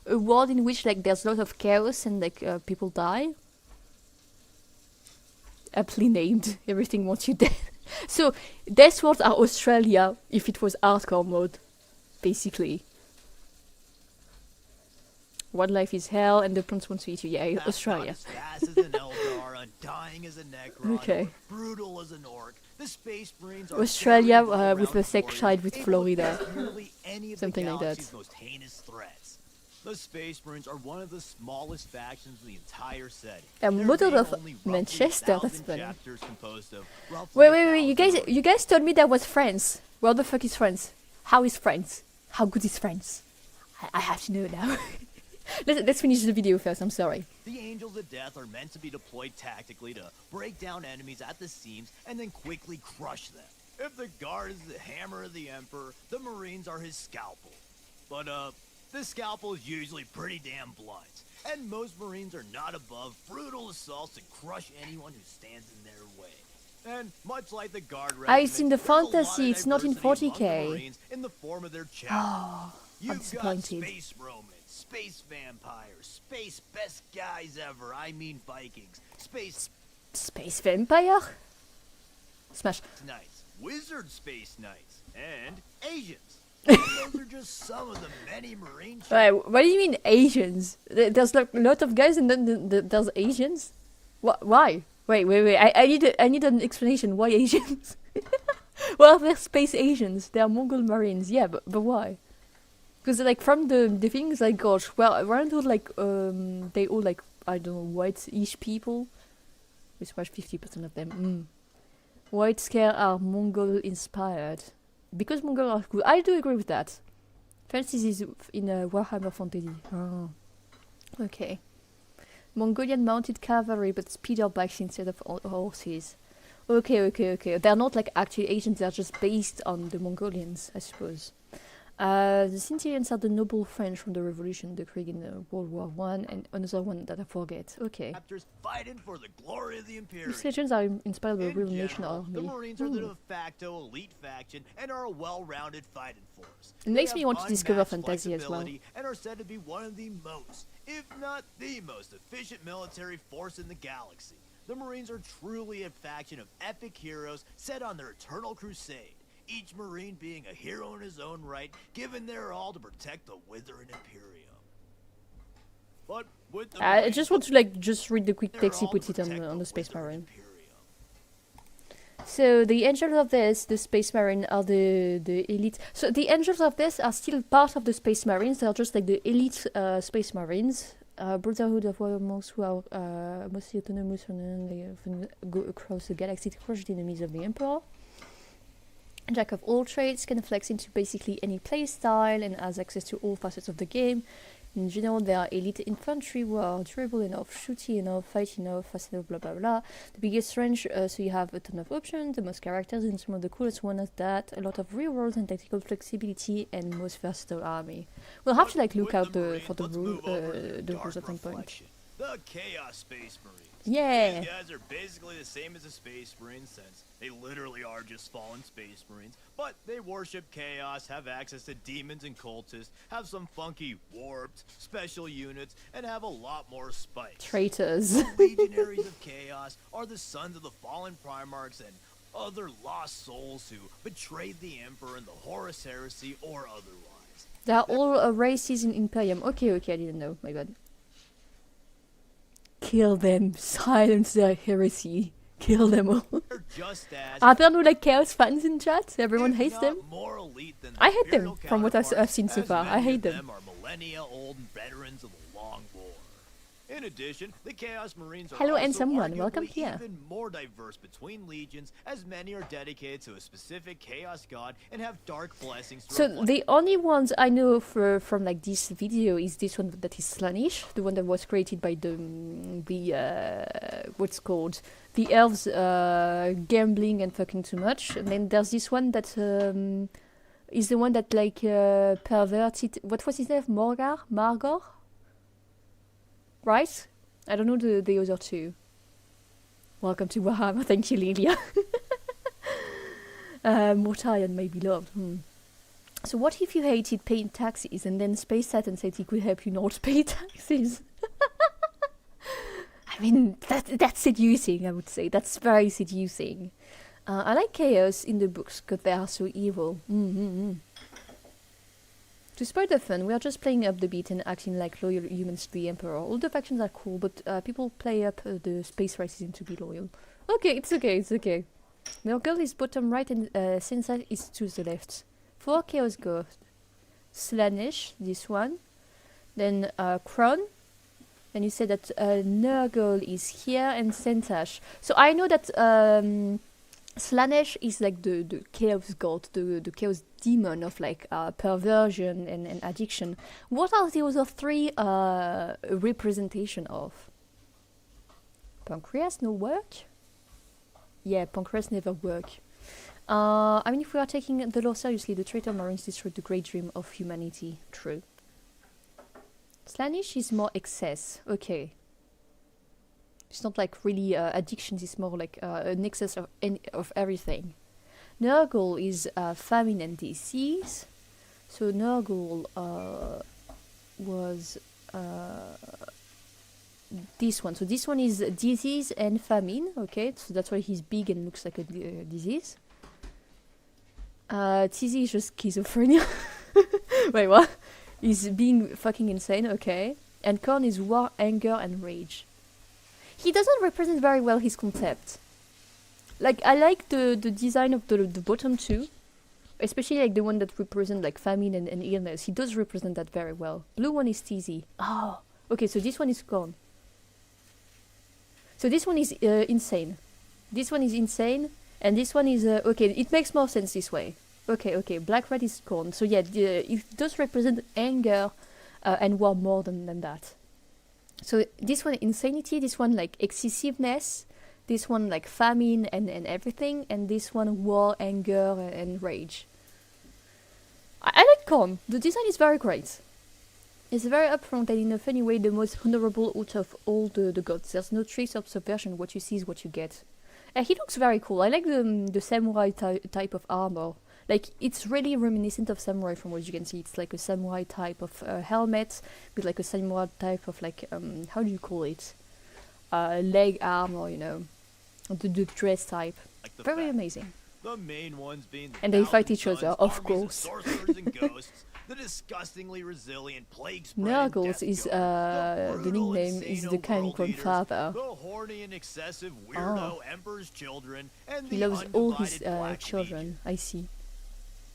a world in which like there's a lot of chaos and like people die. Aptly named. Everything wants you dead. So death worlds are Australia if it was hardcore mode, basically. Wildlife is hell and the plants want to eat you. Yeah, Australia. Okay. Australia with the sex side with Florida. Something like that. The Space Marines are one of the smallest factions in the entire setting. Model of Manchester, that's funny. Wait, you guys told me that was France. Where the fuck is France? How is France? How good is France? I have to know now. Let's finish the video first, I'm sorry. The Angels of Death are meant to be deployed tactically to break down enemies at the seams and then quickly crush them. If the Guard is the hammer of the Emperor, the Marines are his scalpel. But this scalpel is usually pretty damn blunt, and most Marines are not above brutal assaults to crush anyone who stands in their way. And much like the Guard regiment, it's in the fantasy, it's not in 40k. In the form of their Oh, I'm disappointed. Space Romans, Space Vampires, Space Best Guys Ever, I mean Vikings, Space Vampire? Smash. Knights, Wizard Space Knights, and Asians. Those are just some of the many Marine ships. Wait, what do you mean Asians? There's like a lot of guys and then there's Asians? Why? Wait, I need an explanation. Why Asians? Well, they're space Asians. They're Mongol Marines. Yeah, but why? Because like from the things I got, well, around all like they all like, I don't know, white-ish people. We smashed 50% of them. White scale are Mongol inspired. Because Mongol are cool. I do agree with that. Francis is in Warhammer Fantasy. Oh. Okay. Mongolian mounted cavalry, but speeder bikes instead of horses. Okay. They're not like actually Asians, they're just based on the Mongolians, I suppose. The Centurions are the noble French from the Revolution, the Krieg in World War One, and another one that I forget. Okay. Raptors fighting for the glory of the Imperium. These legends are inspired by a In real nation general, the army. Marines are the de facto elite faction and are a well-rounded fighting force. It makes They me have want to discover unmatched fantasy as well. flexibility and are said to be one of the most, if not the most efficient military force in the galaxy. The Marines are truly a faction of epic heroes set on their eternal crusade. Each Marine being a hero in his own right, giving their all to protect the withering Imperium. But with the I Marines, just want to like just read the quick they're text he all to puts it protect on the Space withering Marine. Imperium. So the angels of this, the Space Marine, are the elite. So the angels of this are still part of the Space Marines. They are just like the elite Space Marines. Brotherhood of Warrior Monks who are mostly autonomous and they often go across the galaxy to crush the enemies of the Emperor. Jack of all trades, can flex into basically any playstyle and has access to all facets of the game. In general, they are elite infantry who are durable enough, shooty enough, fight enough, fast enough, blah blah blah. The biggest range, so you have a ton of options, the most characters, and some of the coolest one is that, a lot of rerolls and tactical flexibility, and most versatile army. We'll have to like look out for the rules at some point. The Chaos Space Marines. Yeah! These guys are basically the same as the Space Marines since they literally are just fallen Space Marines, but they worship chaos, have access to demons and cultists, have some funky warped special units, and have a lot more spice. Traitors. The Legionaries of Chaos are the sons of the fallen Primarchs and other lost souls who betrayed the Emperor in the Horus Heresy or otherwise. They are all races in Imperium. Okay, I didn't know, my bad. Kill them, silence their heresy, kill them all. They're just as, Are there no like Chaos fans in chat? Everyone if hates not them? more elite than I the hate them, Imperial from what I've counterparts, seen so as far. I many hate of them. them are millennia old veterans of the Long War. In addition, the Chaos Marines are Hello, also and someone, arguably welcome here. even more diverse between legions, as many are dedicated to a specific Chaos god and have dark blessings. To So reflect. the only ones I know from like this video is this one that is Slanish, the one that was created by the what's called the elves gambling and fucking too much, and then there's this one that is the one that like perverted. What was his name? Margor. Right? I don't know the other two. Welcome to Warhammer. Thank you, Lilia. Mortarion may be loved. So what if you hated paying taxes and then Space Saturn said he could help you not pay taxes? I mean, that's seducing, I would say. That's very seducing. I like Chaos in the books because they are so evil. To spoil the fun, we are just playing up the beat and acting like loyal humans to the Emperor. All the factions are cool, but people play up the space races to be loyal. Okay, it's okay. Nurgle is bottom right and Sensei is to the left. 4 Chaos Ghost. Slaanesh, this one. Then Kron. And you said that Nurgle is here and Sentash. So I know that Slaanesh is like the chaos god, the chaos demon of like perversion and addiction. What are the other 3 representation of? Pancreas no work? Yeah, Pancreas never work. I mean, if we are taking the law seriously, the traitor Marines destroyed the great dream of humanity. True. Slaanesh is more excess. Okay. It's not like really addictions, it's more like an excess of everything. Nurgle is famine and disease. So Nurgle was this one. So this one is disease and famine. Okay, so that's why he's big and looks like a disease. Tizzy is just schizophrenia. Wait, what? He's being fucking insane. Okay. And Korn is war, anger, and rage. He doesn't represent very well his concept. Like, I like the design of the bottom 2. Especially like the one that represent like famine and illness. He does represent that very well. Blue one is Tizzy. Oh, okay, so this one is Korn. So this one is insane. This one is insane. And this one is... okay, it makes more sense this way. Okay, Black Red is Korn. So yeah, it does represent anger and war more than that. So this one insanity, this one like excessiveness, this one like famine and everything, and this one war, anger, and rage. I like Korn. The design is very great. It's very upfront and in a funny way the most honorable out of all the gods. There's no trace of subversion. What you see is what you get. He looks very cool. I like the samurai type of armor. Like, it's really reminiscent of samurai from what you can see. It's like a samurai type of helmet with like a samurai type of like, how do you call it? Leg armor, you know. The dress type. Like very amazing. The main ones being the and they fight each Thousand other, Sons, of armies course. sorcerers and ghosts, the disgustingly resilient plague Nurgles is the nickname is the kind grandfather. The horny and excessive weirdo emperor's children, and He the loves all his undivided black children. meat. I see.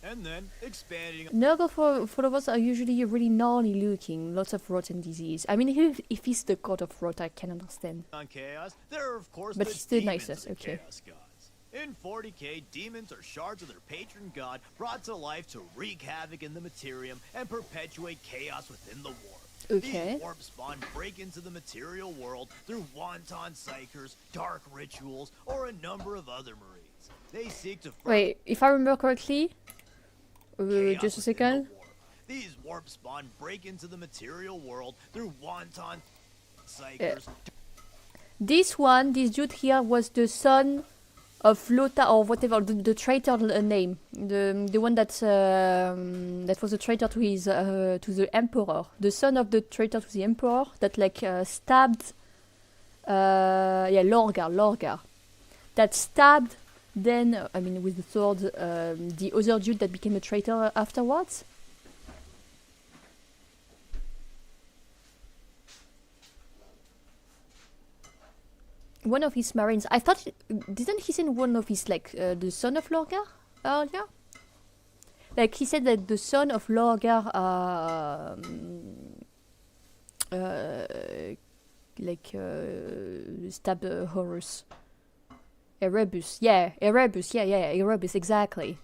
And then expanding. Nurgle for of us are usually really gnarly looking, lots of rot and disease. I mean, if he's the god of rot, I can understand. On chaos, there are of course But the he's the demons nicest, of the okay. chaos gods. In 40k, demons are shards of their patron god brought to life to wreak havoc in the materium and perpetuate chaos within the warp. Okay. These warp spawn break into the material world through wanton psychers, dark rituals, or a number of other marines. They seek to Wait, if I remember correctly, chaos just a within second. the warp. These warp spawn break into the material world through wanton psychers. This dude here was the son of Lota or whatever, the traitor name, the one that was a traitor to his to the emperor, the son of the traitor to the emperor that like stabbed, Lorgar, that stabbed. Then I mean with the sword, the other dude that became a traitor afterwards. One of his marines. I thought, didn't he say one of his like the son of Lorgar earlier? Like he said that the son of Lorgar, stabbed Horus. Erebus, Erebus, exactly.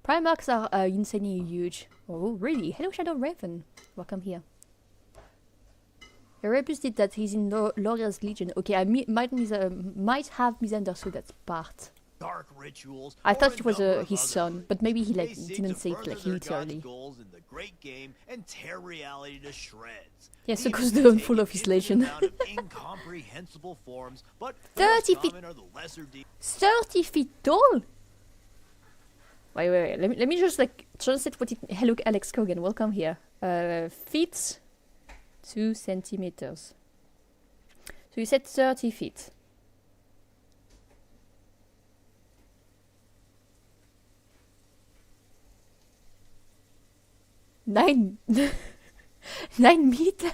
Primarchs are insanely huge. Oh, really? Hello, Shadow Raven. Welcome here. Erebus did that. He's in Lorgar's Legion. Okay, I might have misunderstood that part. Dark rituals. I thought it was his other son, but maybe he like They seek didn't to say it further like their god's literally. goals in the great game and tear reality to shreds. Yes, These because can they're take full of an his infinite legion. amount of incomprehensible forms, but 30 more feet. common are the lesser 30 feet tall? Wait. Let me just like translate what it. Hello, Alex Kogan. Welcome here. Feet, 2 centimeters. So you said 30 feet. 9 meters.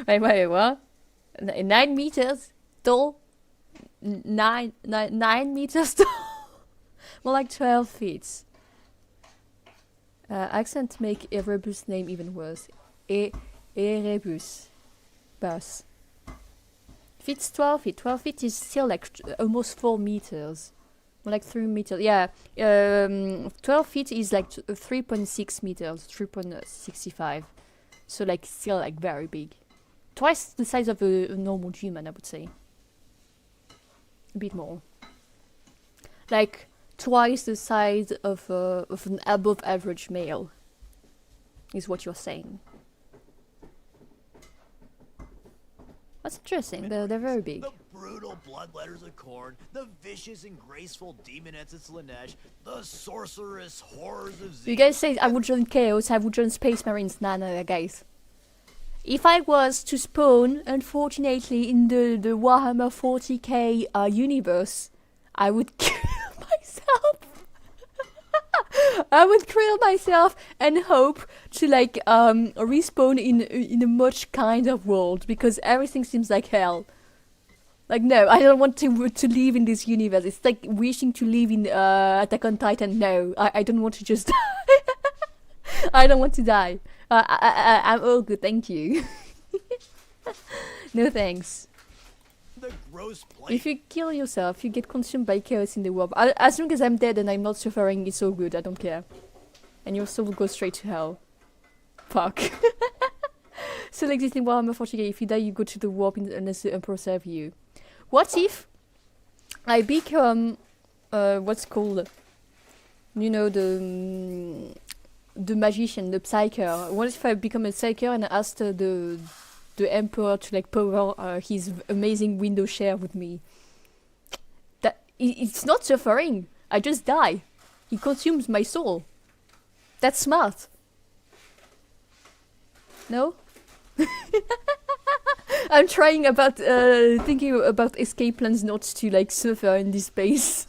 Wait, what? 9 meters tall. 9 meters tall. More like 12 feet. Accent make Erebus name even worse. Erebus. Bus. If it's 12 feet, 12 feet is still like almost 4 meters. More like 3 meters. Yeah. 12 feet is like 3.6 meters. 3.65. So like still like very big. Twice the size of a normal human, I would say. A bit more. Like twice the size of an above average male. Is what you're saying. That's interesting. They're very big. The brutal bloodletters of Khorne, the vicious and graceful demonettes of Slanesh, the sorcerous horrors of Zeke. You guys say I would join Chaos, I would join Space Marines. Nah, guys. If I was to spawn, unfortunately, in the Warhammer 40k universe, I would kill myself. I would kill myself and hope to like respawn in a much kinder world because everything seems like hell. Like no, I don't want to live in this universe. It's like wishing to live in Attack on Titan. No, I don't want to just die. I don't want to die. I'm all good, thank you. No thanks. The gross If you kill yourself, you get consumed by chaos in the world. As long as I'm dead and I'm not suffering, it's all good. I don't care. And your soul will go straight to hell. Fuck. Still existing Warhammer 40k. If you die, you go to the warp unless the Emperor serves you. What if I become what's called You know, the magician, the psyker. What if I become a psyker and asked the emperor to like power his amazing window share with me? That it's not suffering. I just die. He consumes my soul. That's smart. No? I'm trying about thinking about escape plans not to like suffer in this space.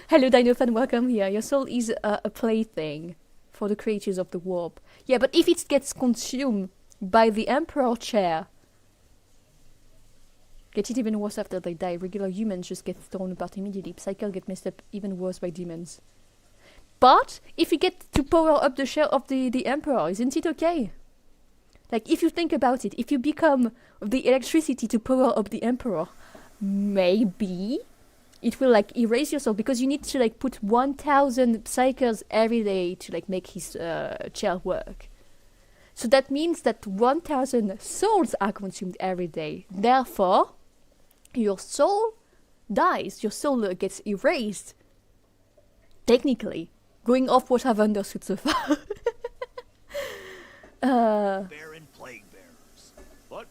Hello Dinofan, welcome here. Your soul is a plaything for the creatures of the warp. Yeah, but if it gets consumed by the emperor chair, get it even worse after they die. Regular humans just get thrown apart immediately. Psychers get messed up even worse by demons. But if you get to power up the shell of the emperor, isn't it okay? Like, if you think about it, if you become the electricity to power up the emperor, maybe it will like erase yourself, because you need to like put 1,000 psychers every day to like make his chair work. So that means that 1,000 souls are consumed every day. Therefore, your soul dies. Your soul gets erased. Technically, going off what I've understood so far. Baron plague bearers. But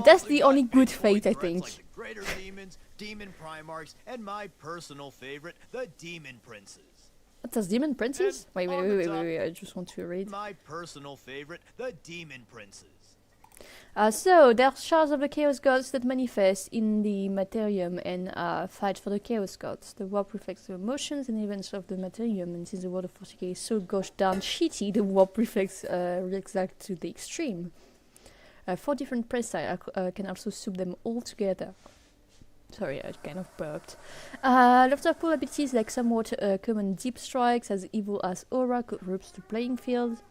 That's the only good fate, I think. Like the greater demons, demon primarchs, and my personal favorite, the demon princes. What does demon princes? Wait, I just want to read. My personal favorite, the demon princes. So, they're shards of the Chaos Gods that manifest in the Materium and fight for the Chaos Gods. The warp reflects the emotions and events of the Materium, and since the world of 40k is so gosh darn shitty, the warp reflects reacts that to the extreme. 4 different princes can also soup them all together. Sorry, I kind of burped. Lots of cool abilities like somewhat common deep strikes, as evil as aura, corrupts the playing field.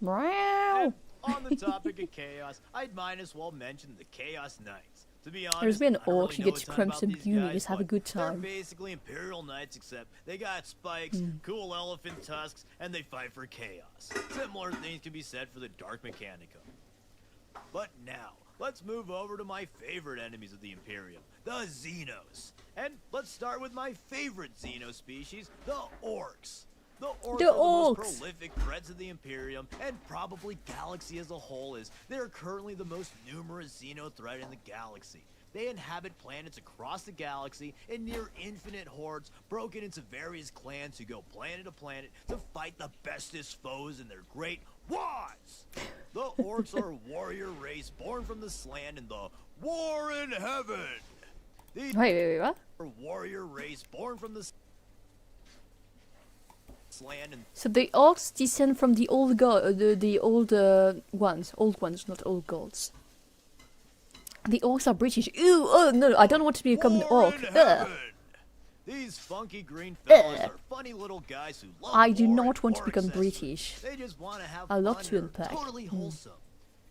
Meow! On the topic of chaos, I'd might as well mention the Chaos Knights. To be honest, there's been an I don't orc, really you know get a ton crumbs about and these beauty, guys, just have a but good they're time. basically Imperial Knights, except they got spikes, cool elephant tusks, and they fight for chaos. Similar things can be said for the Dark Mechanicum. But now, let's move over to my favorite enemies of the Imperium, the Xenos. And let's start with my favorite Xeno species, the Orcs. The Orcs are the most prolific threats of the Imperium, and probably galaxy as a whole, as they are currently the most numerous Xeno threat in the galaxy. They inhabit planets across the galaxy in near infinite hordes, broken into various clans who go planet to planet to fight the bestest foes in their great wars. The Orcs are a warrior race born from the Slan in the War in Heaven. Wait, what? A warrior race born from the Slan and so the orcs descend from the old the old ones, not old gods. The orcs are British. Ew! Oh no! I don't want to become an orc. These funky green fellas are funny little guys who love I do war not and want to war become accessories. British. They just want to have I love fun to and are unpack. totally wholesome.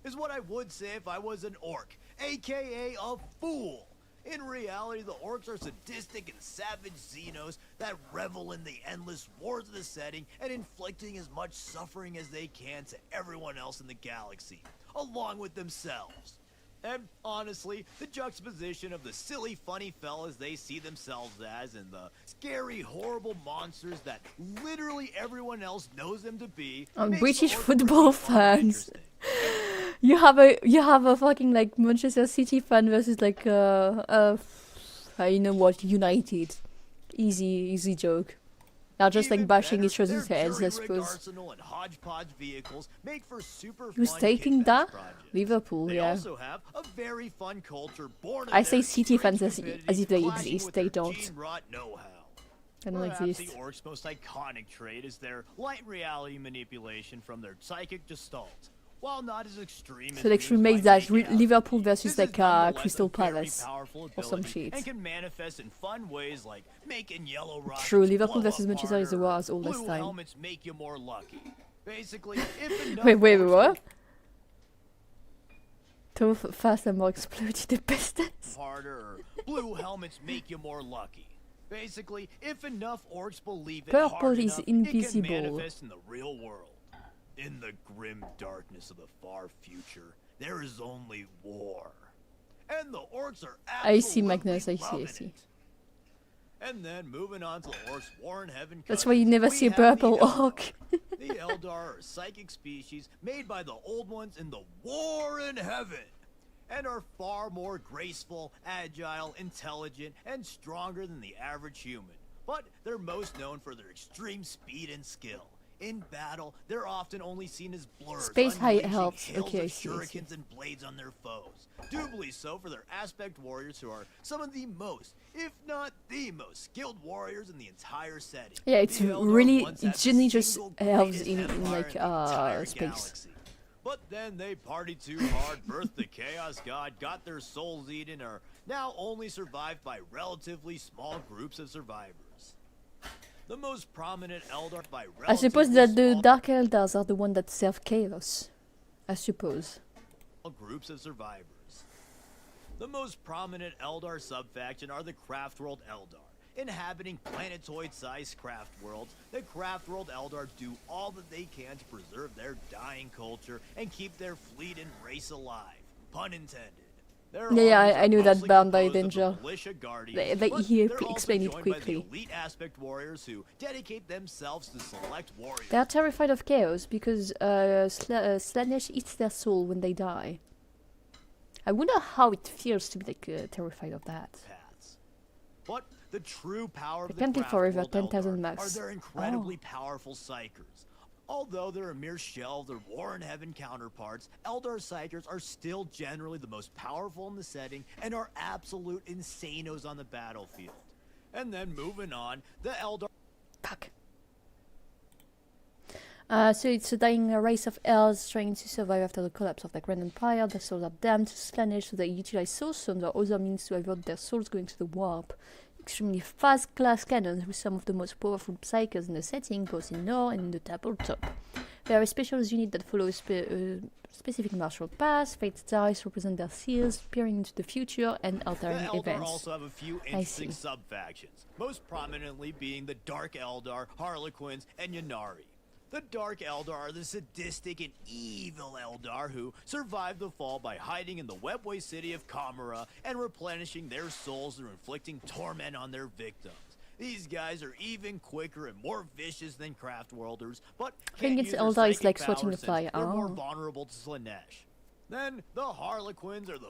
Is what I would say if I was an orc, aka a fool. In reality, the orcs are sadistic and savage Xenos that revel in the endless wars of the setting and inflicting as much suffering as they can to everyone else in the galaxy, along with themselves. And honestly, the juxtaposition of the silly, funny fellas they see themselves as and the scary, horrible monsters that literally everyone else knows them to be. British football fans. You have a fucking like Manchester City fan versus like you know what, United. Easy joke. They're just like bashing each other's heads, I suppose. Who's taking that? Liverpool, They yeah. also have a very fun culture born of I say their City fans strange as if they competitive exist. with They their don't. gene-wrought know-how. They don't Perhaps exist. the orcs' most iconic trait is their light reality manipulation from their psychic gestalt. While not as extreme So like as we used made by that Nick Allen, Liverpool versus this is like nonetheless Crystal a very Palace powerful or some ability shit. and can manifest in fun ways like making yellow rockets True, Liverpool blow versus up Manchester is the harder, worst all this blue time. helmets make you more lucky. Basically, if enough Wait, orcs what? Too fast and more exploded the bestest. harder, or blue helmets make you more lucky. Basically, if enough orcs believe it Purple hard is enough, invisible. it can manifest in the real world. In the grim darkness of the far future, there is only war. And the orcs are absolutely I see, Magnus, I see. loving it. And then moving on to the orcs' war in heaven. That's why you never see a purple orc. The Eldar are a psychic species made by the old ones in the war in heaven, and are far more graceful, agile, intelligent, and stronger than the average human. But they're most known for their extreme speed and skill. In battle, they're often only seen as blurs, Space high unleashing helps. hails Okay, I of see. shurikens and blades on their foes. Doubly so for their aspect warriors, who are some of the most, if not the most, skilled warriors in the entire setting. Yeah, it's The Eldar really, once had it the generally just single helps greatest in empire like the entire space. galaxy. But then they partied too hard, birthed the Chaos God, got their souls eaten, are now only survived by relatively small groups of survivors. The most prominent Eldar by I suppose that the Dark Eldars are the one that serve chaos. I suppose. Groups of survivors. The most prominent Eldar subfaction are the Craftworld Eldar. Inhabiting planetoid-sized craft worlds, the Craftworld Eldar do all that they can to preserve their dying culture and keep their fleet and race alive. Pun intended. I knew that bound by danger. He explained explained it quickly. Elite aspect warriors who dedicate themselves to select warriors. They are terrified of chaos because Slanesh eats their soul when they die. I wonder how it feels to be like terrified of that. But the true power of They can't live forever, 10,000 are max. their incredibly powerful psychers. Although they're a mere shell of their war in heaven counterparts, Eldar psychers are still generally the most powerful in the setting and are absolute insanos on the battlefield. And then moving on, the Eldar. Fuck. So it's a dying race of elves trying to survive after the collapse of the Grand Empire. Their souls are damned to Slanesh, so they utilize soul stones or other means to avert their souls going to the warp. Extremely fast glass cannons with some of the most powerful psychers in the setting, both in lore and in the tabletop. They are a specialist unit that follows specific martial paths. Fate dice represent their seals, peering into the future and altering The Eldar events. also have a few interesting sub-factions, most prominently being the Dark Eldar, Harlequins, and Ynnari. The Dark Eldar are the sadistic and evil Eldar who survive the fall by hiding in the webway city of Kamara and replenishing their souls through inflicting torment on their victims. These guys are even quicker and more vicious than Craftworlders, but I think it's Eldar is like swatting the fly. they're more vulnerable to Slanesh. Then the Harlequins are the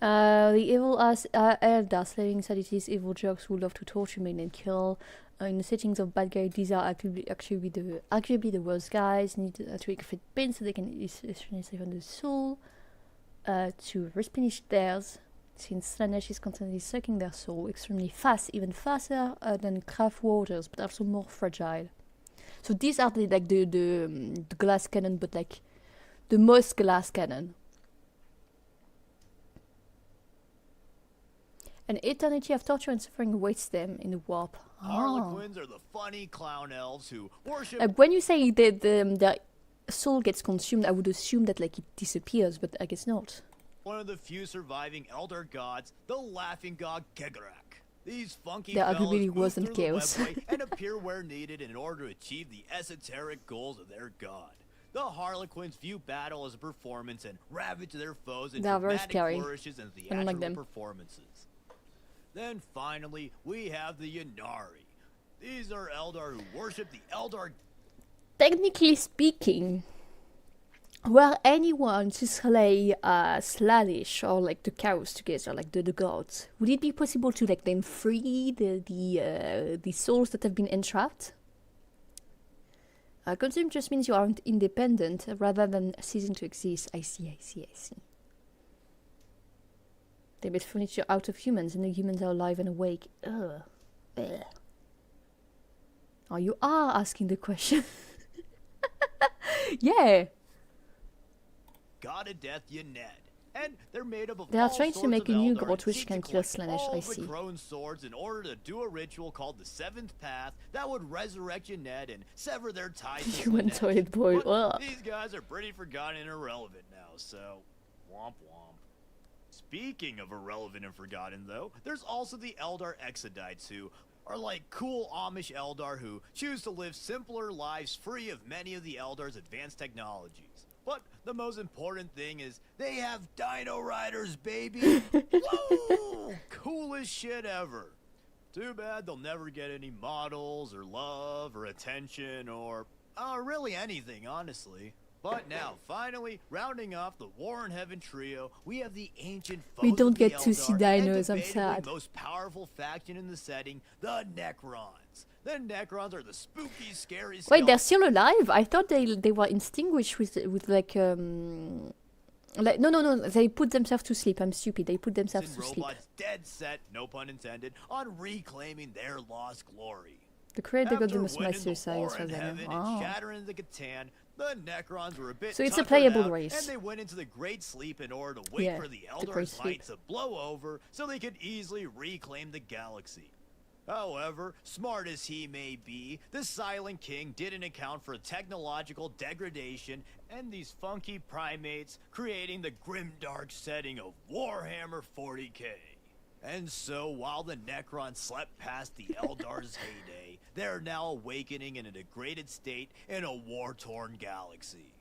The evil Eldar, slaving sadists, evil jerks who love to torture, maim, and kill. In the settings of bad guys, these are arguably the worst guys. Need to inflict pain so they can essentially save on the soul to replenish theirs. Since Slanesh is constantly sucking their soul, extremely fast, even faster than craft waters, but also more fragile. So these are the glass cannon, but like the most glass cannon. An eternity of torture and suffering awaits them in the warp. Harlequins are the funny clown elves who worship. When you say that their soul gets consumed, I would assume that like it disappears, but I guess not. One of the few surviving Eldar gods, the laughing god Kegarak. These funky There fellas arguably move wasn't through chaos. the webway and appear where needed in order to achieve the esoteric goals of their god. The Harlequins view battle as a performance and ravage their foes in They are very dramatic scary. flourishes and I don't theatrical like them. performances. Then finally, we have the Ynnari. These are Eldar who worship the Eldar. Technically speaking, were anyone to slay Slanesh or like the cows together, like the gods, would it be possible to like then free the souls that have been entrapped? Consume just means you aren't independent rather than ceasing to exist. I see. They made furniture out of humans, and the humans are alive and awake. Ugh. Oh, you are asking the question. Yeah. God of Death Yned. And they're made up of They are all trying to sorts make of a new Eldar god and which seek can to kill collect Slanesh, all I the see. Crone swords in order to do a ritual called the Seventh Path that would resurrect Yned and sever their ties to Human Slanesh. toilet boy. But Ugh. these guys are pretty forgotten and irrelevant now, so womp womp. Speaking of irrelevant and forgotten, though, there's also the Eldar Exodites who are like cool Amish Eldar who choose to live simpler lives free of many of the Eldar's advanced technologies. But the most important thing is they have dino riders, baby. Whoa! Coolest shit ever. Too bad they'll never get any models or love or attention or really anything, honestly. But now, finally, rounding off the War in Heaven trio, we have the ancient foes We don't of the get to see Eldar dinos, I'm and debatably sad. most powerful faction in the setting, the Necrons. The Necrons are the spooky, scary Wait, they're skeletons. still alive? I thought they were extinguished with like no, they put themselves to sleep. I'm stupid. They put themselves to sleep. Robots dead set, no pun intended, on reclaiming their lost glory. The creator got After the most winning master the size war was in there. heaven and shattering the Catan, the Necrons were a bit So it's a tuckered playable out, race. and they went into the Great Sleep in order to wait Yeah, for the the Great Eldar's Sleep. light to blow over so they could easily reclaim the galaxy. However, smart as he may be, the Silent King didn't account for technological degradation and these funky primates creating the grimdark setting of Warhammer 40k. And so, while the Necrons slept past the Eldar's heyday, they're now awakening in a degraded state in a war-torn galaxy.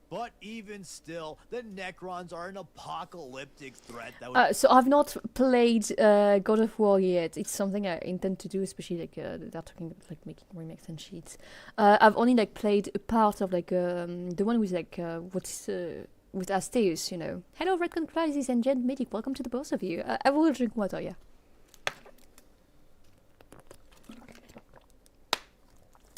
But even still, the Necrons are an apocalyptic threat that would So I've not played God of War yet. It's something I intend to do, especially like they're talking about like making remakes and shit. I've only like played a part of like the one with like with Asteus, you know. Hello, Redcon Crisis and Gen Medic. Welcome to the both of you. I will drink water, yeah.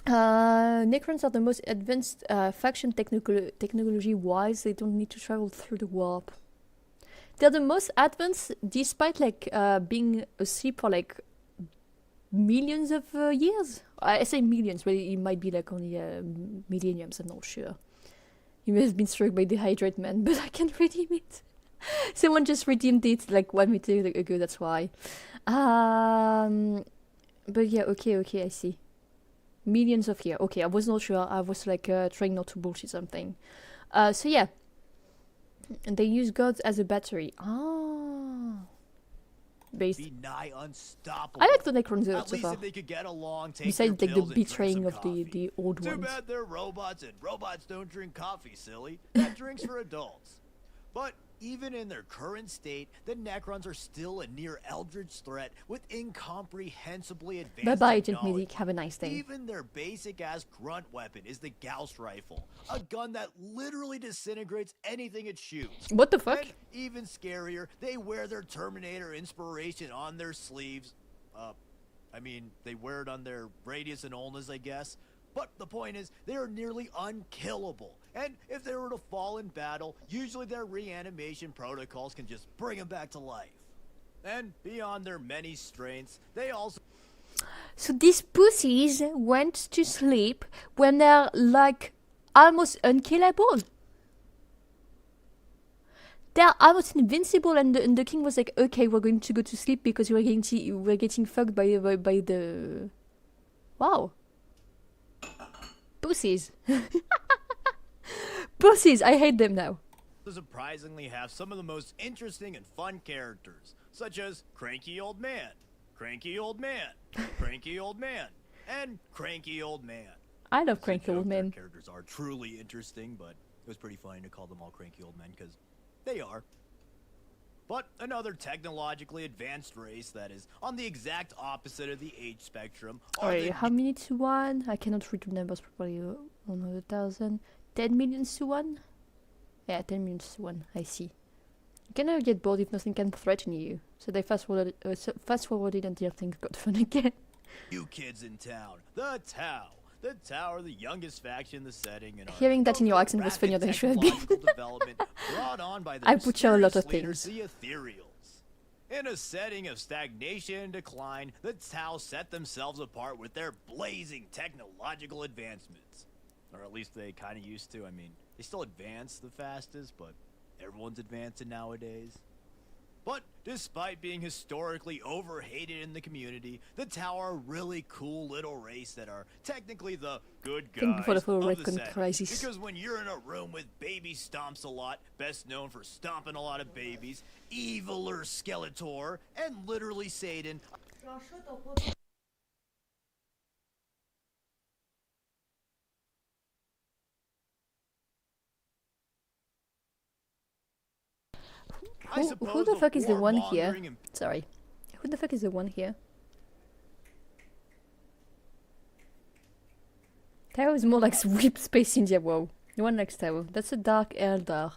Necrons are the most advanced faction technology-wise. They don't need to travel through the warp. They're the most advanced, despite like being asleep for like millions of years. I say millions, but it might be like only millenniums. I'm not sure. He may have been struck by dehydrate man, but I can't redeem it. Someone just redeemed it like 1 minute ago. That's why. But yeah, okay, I see. Millions of years. Okay, I was not sure. I was like trying not to bullshit something. So yeah. And they use gods as a battery. Based. be nigh unstoppable. I like the Necrons At so least far. if they could get along, take Besides their like the pills and drink betraying some of coffee. the old Too ones. bad they're robots, and robots don't drink coffee, silly. That drink's for adults. But even in their current state, the Necrons are still a near eldritch threat with incomprehensibly advanced Bye-bye, Agent technology. Medic. Have a nice day. Even their basic-ass grunt weapon is the Gauss rifle, a gun that literally disintegrates anything it shoots. What the fuck? And even scarier, they wear their Terminator inspiration on their sleeves. I mean, they wear it on their radius and ulnas, I guess. But the point is, they are nearly unkillable. And if they were to fall in battle, usually their reanimation protocols can just bring them back to life. And beyond their many strengths, they also... So these pussies went to sleep when they're like almost unkillable. They're almost invincible, and the king was like, "Okay, we're going to go to sleep because we're getting fucked by the." Wow. Pussies. Pussies. I hate them now. surprisingly have some of the most interesting and fun characters, such as Cranky Old Man, Cranky Old Man, Cranky Old Man, and Cranky Old Man. I love Cranky Old Man. Characters are truly interesting, but it was pretty funny to call them all Cranky Old Men, because they are. But another technologically advanced race that is on the exact opposite of the age spectrum are Alright, the how many to one? I cannot read the numbers properly. 100,000. 10 million to one? Yeah, 10 million to one. I see. You can never get bored if nothing can threaten you. So they fast forwarded until things got fun again. new kids in town, the Tau. The Tau are the youngest faction in the setting, and Hearing that in your are accent was funnier rapid than it should have been. technological development brought on by the I butcher a lot of mysterious things. leaders, the Ethereals. In a setting of stagnation and decline, the Tau set themselves apart with their blazing technological advancements. Or at least they kind of used to. I mean, they still advance the fastest, but everyone's advancing nowadays. But despite being historically overhated in the community, the Tau are a really cool little race that are technically the good guys Think before the full of the Redcon set. crisis. Because when you're in a room with Baby Stomps a lot, best known for stomping a lot of babies, Eviler Skeletor, and literally Satan, I Who suppose the fuck is the one here? warmongering and Sorry. Who the fuck is the one here? Tao is more like Sweep Space India. Whoa. The one next Tao. That's a Dark Eldar.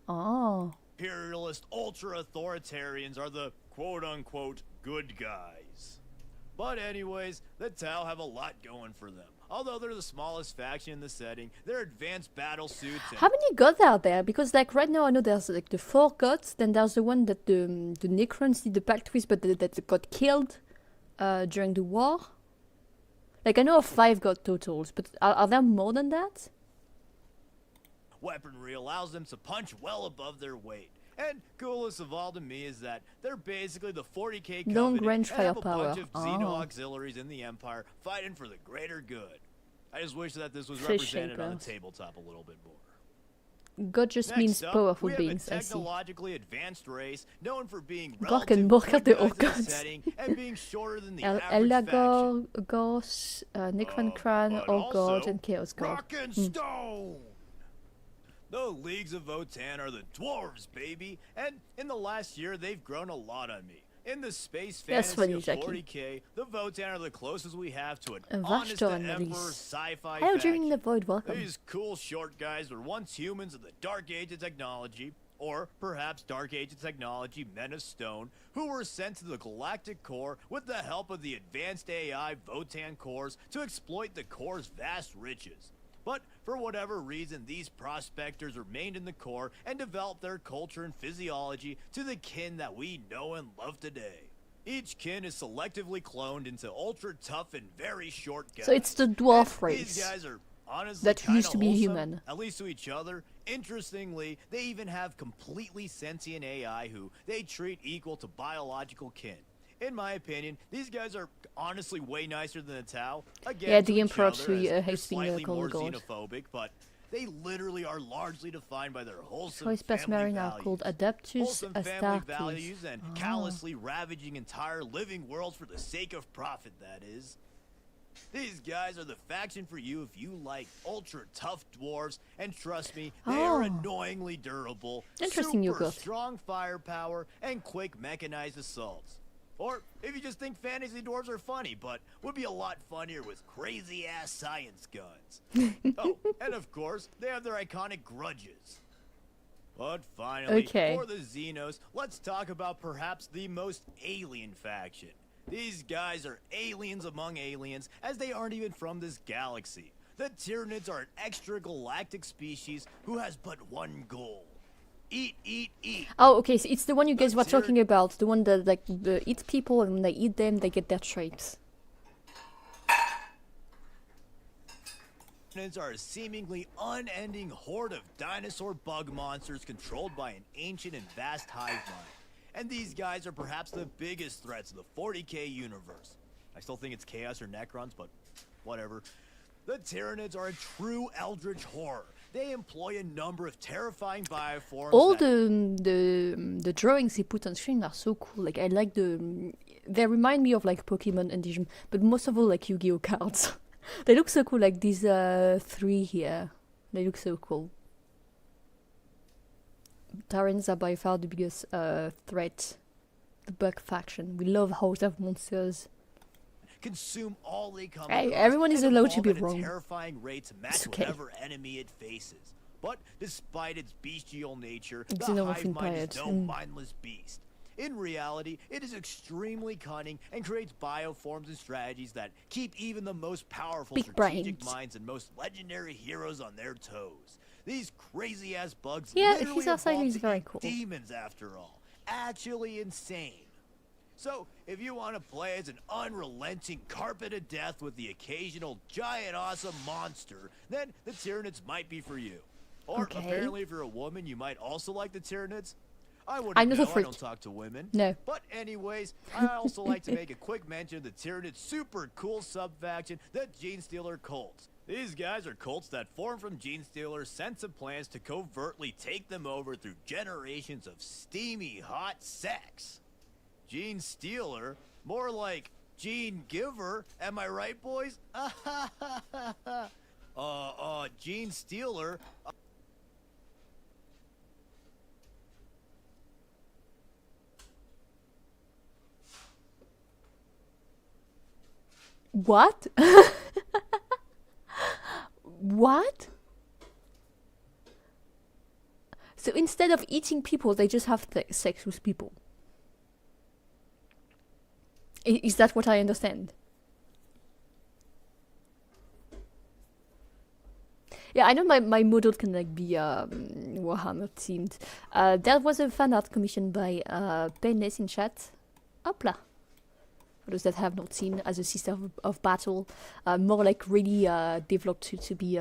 Oh. imperialist ultra-authoritarians are the quote-unquote good guys. But anyways, the Tau have a lot going for them. Although they're the smallest faction in the setting, their advanced battle suits and How many gods are there? Because like right now I know there's like the 4 gods, then there's the one that the Necrons did the pact with, but that got killed during the war. Like I know of 5 god totals, but are there more than that? weaponry allows them to punch well above their weight. And coolest of all to me is that they're basically the 40k Long Covenant range and have a firepower. bunch of Xeno Oh. auxiliaries in the Empire fighting for the greater good. I just wish that this was Fish represented on the shakers. tabletop a little bit more. God just means Next up, powerful we have beings, a I see. technologically advanced race known for being Gork and relative Bork are good the guys old in the gods. setting and being shorter than the average faction. Elagor, Gos, Necron Kran, But Old God, also, and Chaos God. Rock and Stone! The Leagues of Votan are the dwarves, baby! And in the last year, they've grown a lot on me. In the space That's fantasy funny, of Jackie. 40k, the Votan are the closest we have to an Een honest to wasstoorn, emperor Elise. sci-fi Hello, faction. Dreaming in the Void, welcome. These cool short guys were once humans of the Dark Age of technology, or perhaps Dark Age of technology men of stone, who were sent to the Galactic Core with the help of the advanced AI Votan cores to exploit the core's vast riches. But for whatever reason, these prospectors remained in the core and developed their culture and physiology to the kin that we know and love today. Each kin is selectively cloned into ultra tough and very short guys. So it's the dwarf And race These guys are honestly that kinda used to be wholesome, human. at least to each other. Interestingly, they even have completely sentient AI who they treat equal to biological kin. In my opinion, these guys are honestly way nicer than the Tau. Again, Yeah, to the each Emperor other, too, as they're hates being slightly called more a god. xenophobic, but they literally are largely defined by their wholesome Choice Pass family Marine values. are called Adeptus Wholesome family Astartes. values and Ah. callously ravaging entire living worlds for the sake of profit, that is. These guys are the faction for you if you like ultra tough dwarves, and trust me, they are Oh. annoyingly durable, Interesting super yogurt. strong firepower, and quick mechanized assaults. Or if you just think fantasy dwarves are funny, but would be a lot funnier with crazy ass science guns. Oh, and of course, they have their iconic grudges. But finally, Okay. for the Xenos, let's talk about perhaps the most alien faction. These guys are aliens among aliens, as they aren't even from this galaxy. The Tyranids are an extragalactic species who has but one goal. Eat, eat, eat. Oh, okay, so it's the one you guys were Let's hear it. talking about. The one that like eats people, and when they eat them, they get their traits. Tyranids are a seemingly unending horde of dinosaur bug monsters controlled by an ancient and vast hive mind. And these guys are perhaps the biggest threats of the 40k universe. I still think it's Chaos or Necrons, but whatever. The Tyranids are a true eldritch horror. They employ a number of terrifying bioforms. All that- the drawings he put on screen are so cool. Like I like they remind me of like Pokemon and Digimon, but most of all like Yu-Gi-Oh cards. They look so cool. Like these 3 here, they look so cool. Tyrants are by far the biggest threat. The bug faction. We love hordes of monsters. consume all they come Hey, across, everyone is and allowed to evolve be at a wrong. terrifying rate to match It's okay. whatever enemy it faces. But despite its bestial nature, It's the an hive orphan mind pirate. is no Mm. mindless beast. In reality, it is extremely cunning and creates bioforms and strategies that keep even the most powerful Big strategic brains. minds and most legendary heroes on their toes. These crazy-ass bugs Yeah, literally his outside evolved is to very eat cool. demons after all. Actually insane. So, if you want to play as an unrelenting carpet of death with the occasional giant awesome monster, then the Tyranids might be for you. Or Okay. apparently if you're a woman, you might also like the Tyranids. I wouldn't I'm not a know, I freak. don't talk to women. No. But anyways, I also like to make a quick mention of the Tyranid super cool sub-faction, the Genestealer cults. These guys are cults that form from Genestealers' sense of plans to covertly take them over through generations of steamy hot sex. Gene Stealer, more like Gene Giver, am I right, boys? Gene Stealer. What? What? So instead of eating people, they just have sex with people. Is that what I understand? Yeah, I know my model can like be Warhammer themed. There was a fan art commissioned by Painless in chat. Hopla. For those that have not seen, as a sister of battle, more like really developed to be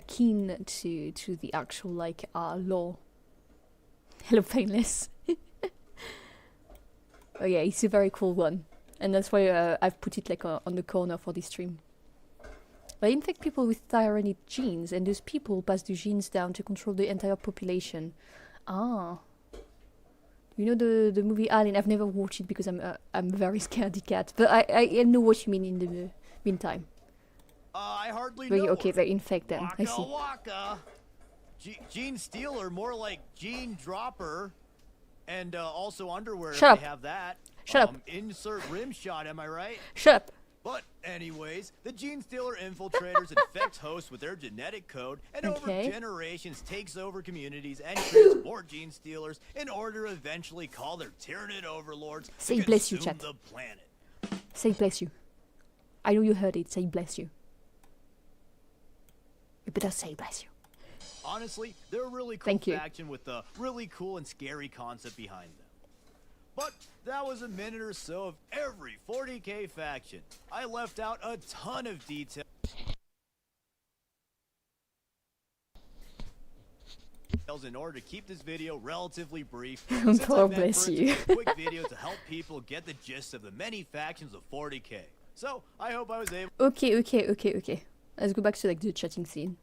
keen to the actual like lore. Hello, Painless. Oh yeah, it's a very cool one, and that's why I've put it like on the corner for this stream. They infect people with tyranic genes, and those people pass the genes down to control the entire population. Ah. You know the movie Alien? I've never watched it because I'm a very scaredy cat, but I know what you mean in the meantime. I hardly But know. Okay, they infect them. Waka I see. waka. Gene Stealer, more like Gene Dropper, and also underwear. Shut up. They have that. Shut up. Insert rim shot. Am I right? Shut up. But anyways, the Gene Stealer infiltrators infect hosts with their genetic code, and over generations takes over communities and creates more Gene Stealers in order to eventually call their tyrannid overlords Say to bless you, consume chat. the planet. Say bless you. I know you heard it. Say bless you. You better say bless you. Honestly, they're a really cool Thank you. faction with a really cool and scary concept behind them. But that was a minute or so of every 40k faction. I left out a ton of details in order to keep this video relatively brief. Since I Poor meant bless for it to you. be a quick video to help people get the gist of the many factions of 40k. So I hope I was able. Okay. Let's go back to like the chatting scene.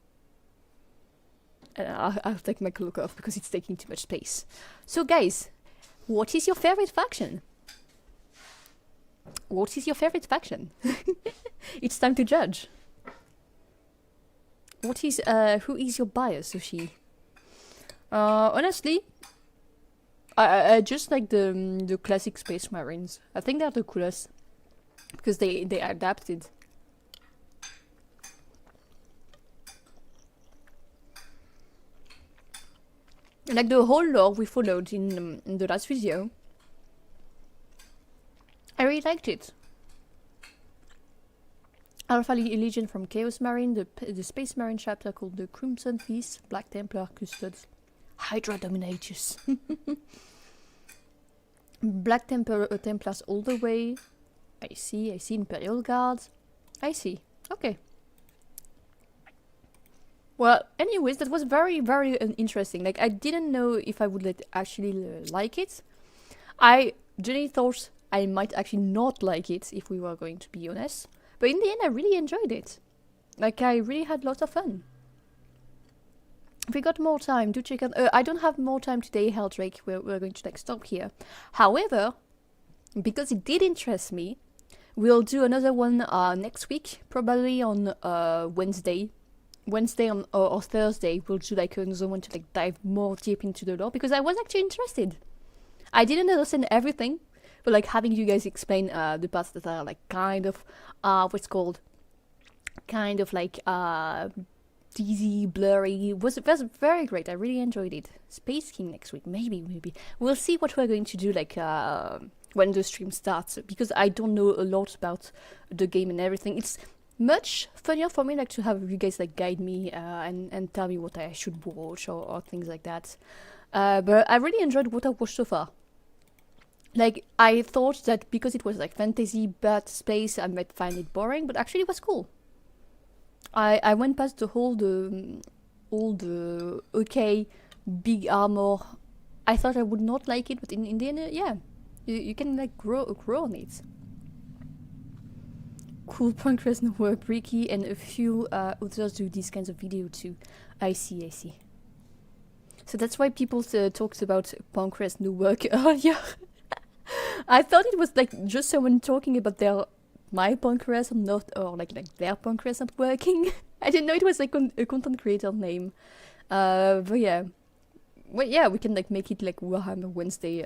I'll take my cloak off because it's taking too much space. So guys, what is your favorite faction? What is your favorite faction? It's time to judge. What is who is your bias, Sushi? Honestly, I just like the classic Space Marines. I think they're the coolest because they adapted. Like the whole lore we followed in the last video. I really liked it. Alpha Legion from Chaos Marine, the Space Marine chapter called the Crimson Fleece, Black Templar Custodes, Hydra Dominatus. Black Templars all the way. I see Imperial Guards. I see. Okay. Well, anyways, that was very, very interesting. Like, I didn't know if I would actually like it. I genuinely thought I might actually not like it, if we were going to be honest. But in the end, I really enjoyed it. Like, I really had lots of fun. If we got more time, do check out... I don't have more time today, Heldrake. We're going to, like, stop here. However, because it did interest me, we'll do another one next week. Probably on Wednesday. Wednesday or Thursday, we'll do like another one to like dive more deep into the lore because I was actually interested. I didn't understand everything, but like having you guys explain the parts that are like kind of what's called kind of like dizzy, blurry was very great. I really enjoyed it. Space King next week, maybe we'll see what we're going to do like when the stream starts because I don't know a lot about the game and everything. It's much funnier for me like to have you guys like guide me and tell me what I should watch or things like that. But I really enjoyed what I've watched so far. Like I thought that because it was like fantasy but space I might find it boring, but actually it was cool. I went past all the okay big armor. I thought I would not like it, but in the end, yeah, you can like grow on it. Cool punk no work, Ricky, and a few others do these kinds of video too. I see. So that's why people talked about punk no work earlier. I thought it was like just someone talking about my punk or not, or like their punk not working. I didn't know it was like a content creator name. But yeah. Well, yeah, we can like make it like Warhammer Wednesday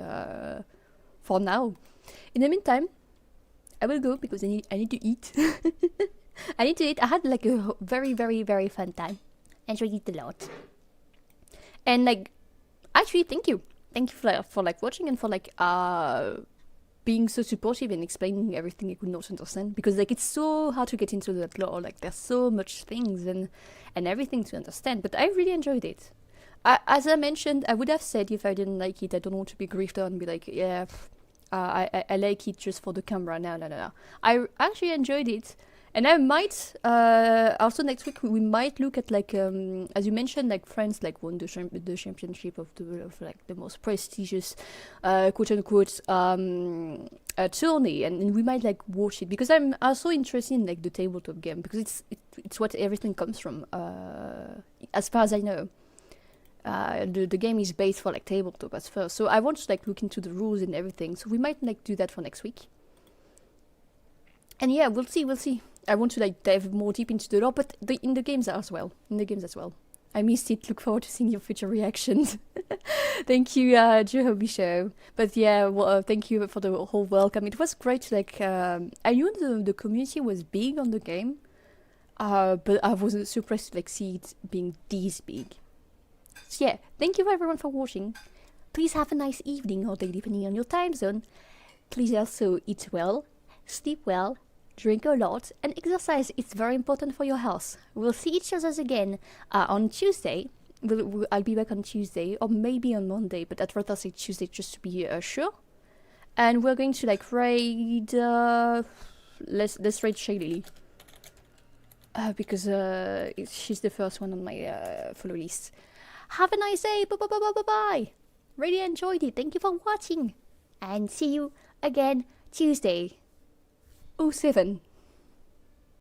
for now. In the meantime, I will go because I need to eat. I need to eat. I had like a very, very, very fun time. Enjoyed it a lot. And like, actually, thank you. Thank you for like watching and for like being so supportive and explaining everything I could not understand, because like it's so hard to get into that lore. Like there's so much things and everything to understand. But I really enjoyed it. As I mentioned, I would have said if I didn't like it, I don't want to be grifter and be like, yeah, I like it just for the camera. No. I actually enjoyed it. And I might, also next week, we might look at like, as you mentioned, like France like won the championship of like the most prestigious, quote unquote, tourney, and we might like watch it, because I'm also interested in like the tabletop game, because it's what everything comes from, as far as I know. The game is based for like tabletop at first, so I want to like look into the rules and everything. So we might like do that for next week. And yeah, we'll see. I want to like dive more deep into the lore, but in the games as well. I missed it. Look forward to seeing your future reactions. Thank you, Jehovah Show. But yeah, well, thank you for the whole welcome. It was great to like. I knew the community was big on the game, but I wasn't surprised to like see it being this big. So yeah, thank you everyone for watching. Please have a nice evening or day depending on your time zone. Please also eat well, sleep well, drink a lot, and exercise. It's very important for your health. We'll see each other again on Tuesday. I'll be back on Tuesday, or maybe on Monday, but I'd rather say Tuesday just to be sure. And we're going to like raid. Let's raid Shaylily. Because she's the first one on my follow list. Have a nice day. Bye. Really enjoyed it. Thank you for watching. And see you again Tuesday. 07.